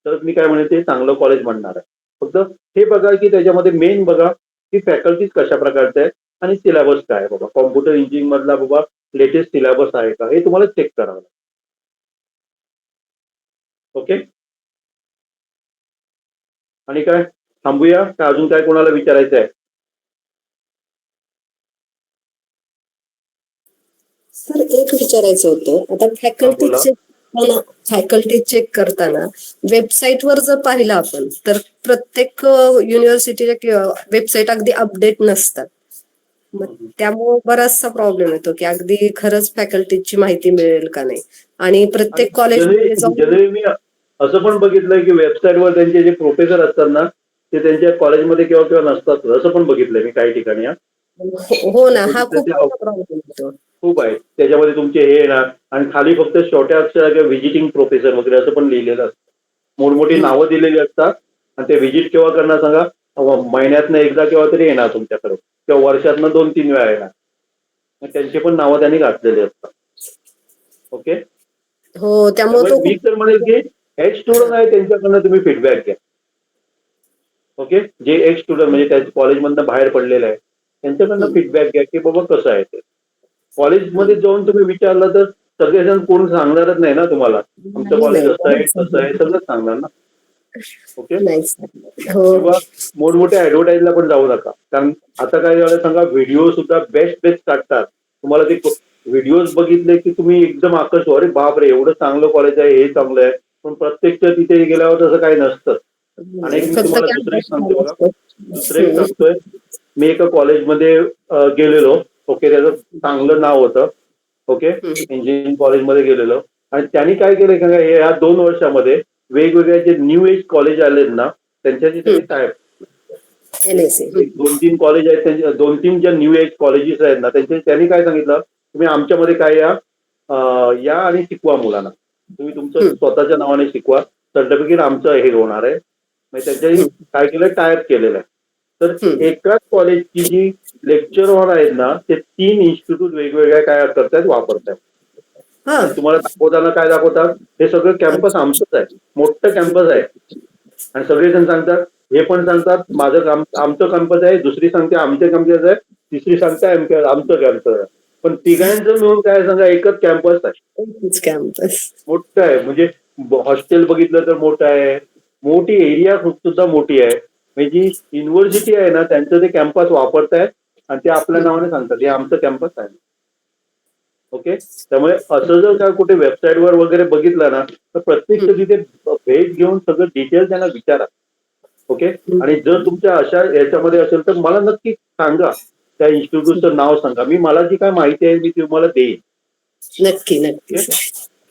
तर मी काय म्हणते, चांगलं कॉलेज म्हणणार आहे. फक्त हे बघा की त्याच्यामध्ये मेन बघा की फॅकल्टीज कशा प्रकारचे आहेत आणि सिलेबस काय आहे. बाबा कॉम्प्युटर इंजिनिअरिंग मधला बाबा लेटेस्ट सिलेबस आहे का, हे तुम्हाला चेक करावं लागेल. ओके. आणि काय थांबूया का अजून काय कोणाला विचारायचं आहे? सर एक विचारायचं होतं, आता फॅकल्टी चेक करताना वेबसाईटवर जर पाहिलं आपण तर प्रत्येक युनिव्हर्सिटीच्या वेबसाईट अगदी अपडेट नसतात. मग त्यामुळे बराचसा प्रॉब्लेम येतो की अगदी खरंच फॅकल्टीची माहिती मिळेल का नाही. आणि प्रत्येक कॉलेजमध्ये जनरली मी असं पण बघितलंय की वेबसाईटवर त्यांचे जे प्रोफेसर असतात ना, ते त्यांच्या कॉलेजमध्ये केव्हा नसतात. असं पण बघितलंय मी काही ठिकाणी. हो ना, हा खूप मोठा प्रॉब्लेम येतो. खूप आहे त्याच्यामध्ये तुमचे हे येणार आणि खाली फक्त छोट्या अक्षरात किंवा व्हिजिटिंग प्रोफेसर वगैरे असं पण लिहिलेलं असतं. मोठमोठी नावं दिलेली असतात आणि ते व्हिजिट केव्हा करणार सांगा, महिन्यातनं एकदा केव्हा तरी येणार तुमच्याकडे किंवा वर्षातनं 2-3 वेळा येणार. त्यांची पण नावं त्यांनी घातलेली असतात. ओके. हो, त्यामुळे मी तर म्हणेल की एक्स स्टुडंट आहे त्यांच्याकडनं तुम्ही फीडबॅक घ्या. ओके. जे एक्स स्टुडंट म्हणजे त्या कॉलेजमधनं बाहेर पडलेलं आहे त्यांच्याकडनं फीडबॅक घ्या की बाबा कसं आहे ते. कॉलेजमध्ये जाऊन तुम्ही विचारलं तर सगळेजण कोण सांगणारच नाही ना तुम्हाला, आमचं कॉलेज असं आहे तसं आहे, सगळंच सांगणार ना. ओके. किंवा मोठमोठ्या ऍडव्हर्टाईजला पण जाऊ नका. कारण आता काय झालं सांगा, व्हिडिओ सुद्धा बेस्ट काढतात. तुम्हाला ते व्हिडिओज बघितले की तुम्ही एकदम आकर्षित, अरे बापरे एवढं चांगलं कॉलेज आहे, हे चांगलं आहे. पण प्रत्यक्ष तिथे गेल्यावर तसं काही नसतं. आणि मी तुम्हाला दुसरं एक सांगतो बघा, सांगतोय मी एका कॉलेजमध्ये गेलेलो. ओके. त्याचं चांगलं नाव होतं. ओके. इंजिनिअरिंग कॉलेजमध्ये गेलेलो आणि त्यांनी काय केलं का, या 2 वर्षामध्ये वेगवेगळ्या जे न्यू एज कॉलेज आलेत ना त्यांच्याशी त्यांनी टाय 2-3 कॉलेज आहेत, 2-3 ज्या न्यू एज कॉलेजेस आहेत ना त्यांनी काय सांगितलं, तुम्ही आमच्यामध्ये काय या आणि शिकवा मुलांना. तुम्ही तुमचं स्वतःच्या नावाने शिकवा, सर्टिफिकेट आमचं हे होणार आहे. त्यांच्याही काय केलं, टायप केलेलं आहे. तर एकाच कॉलेजची जी लेक्चरर आहेत ना ते 3 इन्स्टिट्यूट वेगवेगळ्या काय करतायत, वापरतायत. तुम्हाला दाखवताना काय दाखवतात, हे सगळं कॅम्पस आमचंच आहे, मोठं कॅम्पस आहे. आणि सगळेजण सांगतात, हे पण सांगतात माझं आमचं कॅम्पस आहे, दुसरी सांगते आमचे कॅम्पस आहे, तिसरी सांगते आमचं कॅम्पस आहे. पण तिघांचं मिळून काय सांगा, एकच कॅम्पस आहे. कॅम्पस मोठं आहे, म्हणजे हॉस्टेल बघितलं तर मोठं आहे, मोठी एरिया सुद्धा मोठी आहे. म्हणजे जी युनिव्हर्सिटी आहे ना त्यांचं ते कॅम्पस वापरतायत आणि ते आपल्या नावाने सांगतात हे आमचं कॅम्पस आहे. ओके. त्यामुळे असं जर का कुठे वेबसाईटवर वगैरे बघितलं ना तर प्रत्यक्ष तिथे भेट घेऊन सगळं डिटेल त्यांना विचारा. ओके. आणि जर तुमच्या अशा याच्यामध्ये असेल तर मला नक्की सांगा, त्या इन्स्टिट्यूटचं नाव सांगा, मी मला जी काय माहिती आहे मी तुम्हाला देईन. नक्की नक्की सर.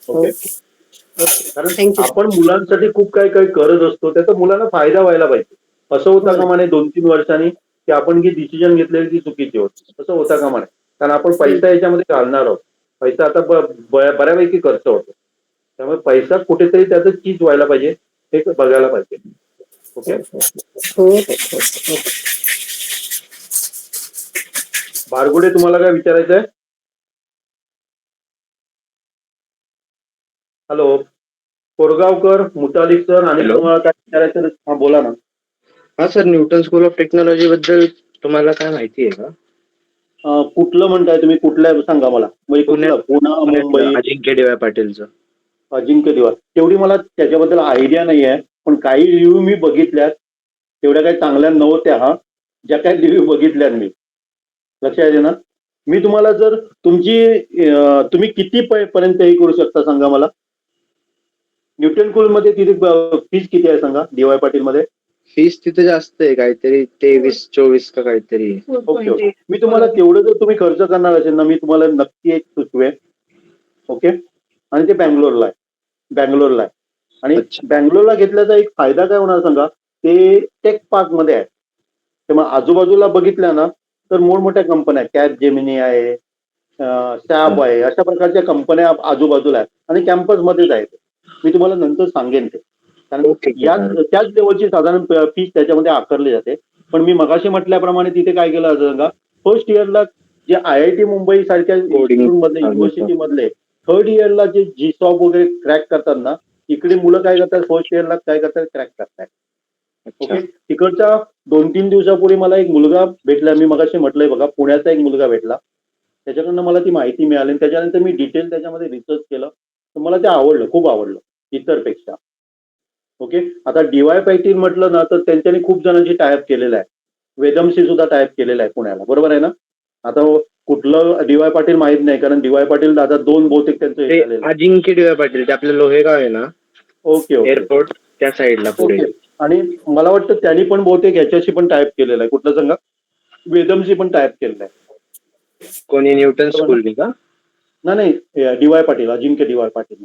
ओके. ओके कारण थँक्यू. आपण मुलांसाठी खूप काही काही करत असतो, त्याचा मुलांना फायदा व्हायला पाहिजे. असं होता का म्हणे 2-3 वर्षांनी की आपण जी डिसिजन घेतलेली ती चुकीची होती, असं होता का म्हणे. कारण आपण पैसा याच्यामध्ये घालणार आहोत, पैसा आता बऱ्यापैकी खर्च होतो, त्यामुळे पैसा कुठेतरी त्याचं चीज व्हायला पाहिजे हे बघायला पाहिजे. ओके. हो हो हो. बारगुडे तुम्हाला काय विचारायचं आहे? हॅलो, कोरगावकर, मुतालिक सर, आणि Hello. तुम्हाला काय विचारायचं? हा बोला ना. हा sir, Newton school of technology बद्दल तुम्हाला काय माहिती आहे का? कुठलं म्हणताय तुम्ही? कुठलं सांगा मला. म्हणजे कुठलं? पुणे, मुंबई? अजिंक्य डी वाय पाटीलचं. अजिंक्य दिवार. तेवढी मला त्याच्याबद्दल आयडिया नाही आहे, पण काही रिव्ह्यू मी बघितल्यात, तेवढ्या काही चांगल्या नव्हत्या. हा, ज्या काही रिव्ह्यू बघितल्यात मी, लक्षात येते ना. मी तुम्हाला जर तुम्ही किती पर्यंत हे करू शकता सांगा मला. न्यूटन स्कूल मध्ये तिथे फीस किती आहे सांगा, DY पाटील मध्ये? फीस तिथे जास्त आहे, काहीतरी 23-24 का काहीतरी. Okay okay. मी तुम्हाला तेवढं जर तुम्ही खर्च करणार असेल ना, मी तुम्हाला नक्की एक सुचवेन. ओके. आणि ते बँगलोरला आहे. आणि अच्छा. बँगलोरला घेतल्याचा एक फायदा काय होणार सांगा, ते टेक पार्क मध्ये आहे. तेव्हा आजूबाजूला बघितल्या ना तर मोठमोठ्या कंपन्या, कॅप जेमिनी आहे, सॅप आहे, अशा प्रकारच्या कंपन्या आजूबाजूला आहेत आणि कॅम्पस मध्येच आहेत. मी तुम्हाला नंतर सांगेन ते, कारण Okay, त्याच लेवलची साधारण फीस त्याच्यामध्ये आकारली जाते. पण मी मगाशी म्हटल्याप्रमाणे तिथे काय केलं असं सांगा, फर्स्ट इयरला जे IIT मुंबई सारख्या युनिव्हर्सिटी मधले थर्ड इयरला जे G-SOP वगैरे क्रॅक करतात ना, इकडे मुलं काय करतात, फर्स्ट इयरला काय करतात, क्रॅक करतात. ओके. तिकडच्या 2-3 दिवसापूर्वी मला एक मुलगा भेटला, मी मगाशी म्हटलंय बघा, पुण्याचा एक मुलगा भेटला, त्याच्याकडनं मला ती माहिती मिळाली आणि त्याच्यानंतर मी डिटेल त्याच्यामध्ये रिसर्च केलं, तर मला ते आवडलं, खूप आवडलं इतरपेक्षा. ओके. आता DY पाटील म्हटलं ना तर त्यांच्यानी खूप जणांची टायअप केलेलं आहे, वेदमशी सुद्धा टायअप केलेलं आहे पुण्याला, बरोबर आहे ना. आता कुठलं DY पाटील माहित नाही, कारण DY पाटील आता 2 बहुतेक त्यांचं हे झालेलं आहे. अजिंक्य डी वाय पाटील ते आपलं लोहेगाव आहे ना, ओके ओके एअरपोर्ट त्या साईडला पुढे. ओके. आणि मला वाटतं त्यांनी पण बहुतेक याच्याशी पण टायअप केलेलं आहे, कुठलं सांगा, वेदमशी पण टायअप केलेलं आहे. कोणी न्यूटन स्कूलनी का? नाही, DY पाटील, अजिंक्य DY पाटील.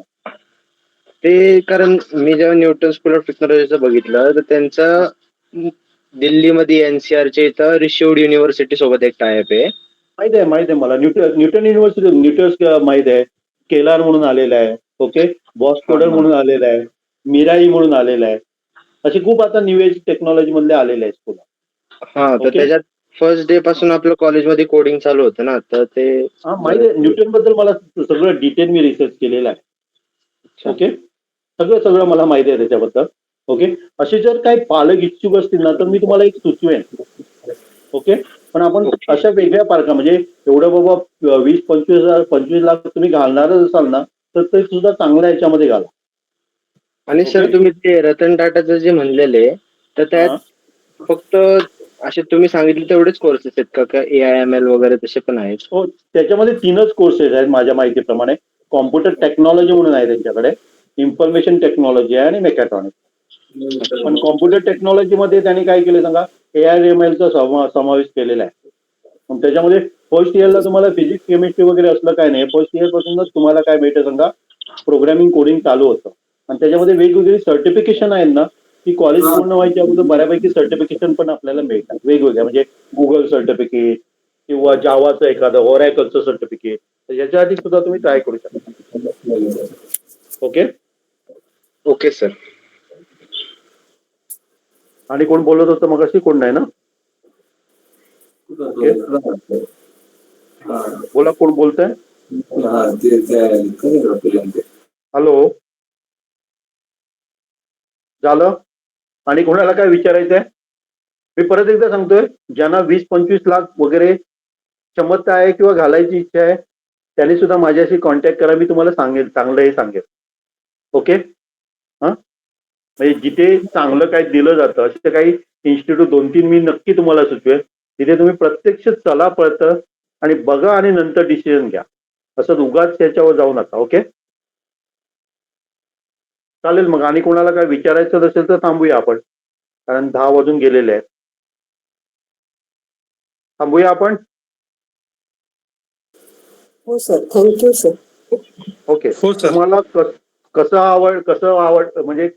ते कारण मी जेव्हा न्यूटन स्कूल ऑफ टेक्नॉलॉजीचं बघितलं तर त्यांचं दिल्लीमध्ये NCR च्या इथं रिशिवड युनिव्हर्सिटी सोबत एक टायप आहे. माहित आहे मला. न्यूटन युनिव्हर्सिटी माहित आहे. केलार म्हणून आलेला आहे. ओके. बॉस्कोडर म्हणून आलेला आहे. मिराई म्हणून आलेला आहे. असे खूप आता न्यू एज टेक्नॉलॉजी मधले आलेले आहेत स्कूल. हा, तर त्याच्यात फर्स्ट डे पासून आपलं कॉलेजमध्ये कोडिंग चालू होतं ना, तर ते माहिती आहे. न्यूटन बद्दल मला सगळं डिटेल मी रिसर्च केलेलं आहे. ओके. सगळं मला माहिती आहे त्याच्याबद्दल. ओके. असे जर काही पालक इच्छुक असतील ना तर मी तुम्हाला एक सुचवेन. ओके. पण आपण अशा वेगळ्या पार्का, म्हणजे एवढं बाबा 20-25 लाख तुम्ही घालणारच असाल ना तर ते सुद्धा चांगल्या याच्यामध्ये घाला. आणि सर तुम्ही ते रतन टाटाचं जे म्हणलेले, तर त्यात फक्त असे तुम्ही सांगितले तेवढेच कोर्सेस आहेत का AIML वगैरे तसे पण आहेत? हो, त्याच्यामध्ये 3च कोर्सेस आहेत माझ्या माहितीप्रमाणे. कॉम्प्युटर टेक्नॉलॉजी म्हणून आहे त्यांच्याकडे, इन्फॉर्मेशन टेक्नॉलॉजी आहे आणि मेकॅट्रॉनिक्स. पण कॉम्प्युटर टेक्नॉलॉजी मध्ये त्यांनी काय केलं सांगा, AIML चा समावेश केलेला आहे. पण त्याच्यामध्ये फर्स्ट इयरला तुम्हाला फिजिक्स केमिस्ट्री वगैरे असलं काय नाही, फर्स्ट इयर पासूनच तुम्हाला काय भेटेल सांगा, प्रोग्रामिंग कोडिंग चालू होतं. आणि त्याच्यामध्ये वेगवेगळी सर्टिफिकेशन आहेत ना, ती कॉलेज पूर्ण व्हायच्या अगोदर बऱ्यापैकी सर्टिफिकेशन पण आपल्याला मिळतात वेगवेगळ्या, म्हणजे गुगल सर्टिफिकेट किंवा जावाचं एखादं ओरॅकलचं सर्टिफिकेट, तर याच्यासाठी सुद्धा तुम्ही ट्राय करू शकता. ओके. Okay sir. आणि कोण बोलत होतं मगाशी? कोण नाही ना? ओके. बोला, कोण बोलतंय? हॅलो, झालं? आणि कोणाला काय विचारायचंय? मी परत एकदा सांगतोय, ज्यांना 20-25 लाख वगैरे क्षमता आहे किंवा घालायची इच्छा आहे त्यांनी सुद्धा माझ्याशी कॉन्टॅक्ट करा, मी तुम्हाला सांगेल, चांगलं हे सांगेल. ओके. हा, म्हणजे जिथे चांगलं काय दिलं जातं असे काही इन्स्टिट्यूट 2-3 मी नक्की तुम्हाला सुचवेल, तिथे तुम्ही प्रत्यक्ष चला पळतं आणि बघा आणि नंतर डिसिजन घ्या. असं उगाच याच्यावर जाऊ नका. ओके, चालेल. मग आणि कोणाला काय विचारायचं असेल तर थांबूया आपण, कारण 10 वाजून गेलेले आहेत. थांबूया आपण. हो सर, थँक्यू सर. ओके. हो सर. तुम्हाला कसं आवड म्हणजे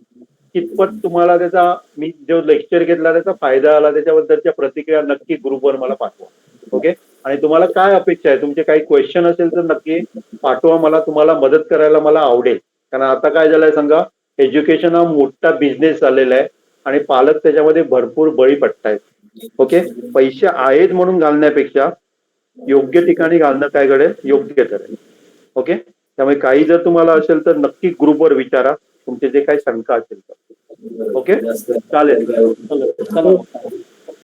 कितपत तुम्हाला त्याचा, मी जो लेक्चर घेतला त्याचा फायदा आला, त्याच्याबद्दलच्या प्रतिक्रिया नक्की ग्रुपवर मला पाठवा. ओके, आणि तुम्हाला काय अपेक्षा आहे, तुमचे काही क्वेश्चन असेल तर नक्की पाठवा मला. तुम्हाला मदत करायला मला आवडेल. कारण आता काय झालंय सांगा, एज्युकेशन हा मोठा बिझनेस झालेला आहे आणि पालक त्याच्यामध्ये भरपूर बळी पडतायत. ओके, पैसे आहेत म्हणून घालण्यापेक्षा योग्य ठिकाणी घालणं काय घडेल, योग्य ठरेल. ओके, त्यामुळे काही जर तुम्हाला असेल तर नक्की ग्रुपवर विचारा, तुमचे जे काही शंका असेल तर. ओके, चालेल. चला.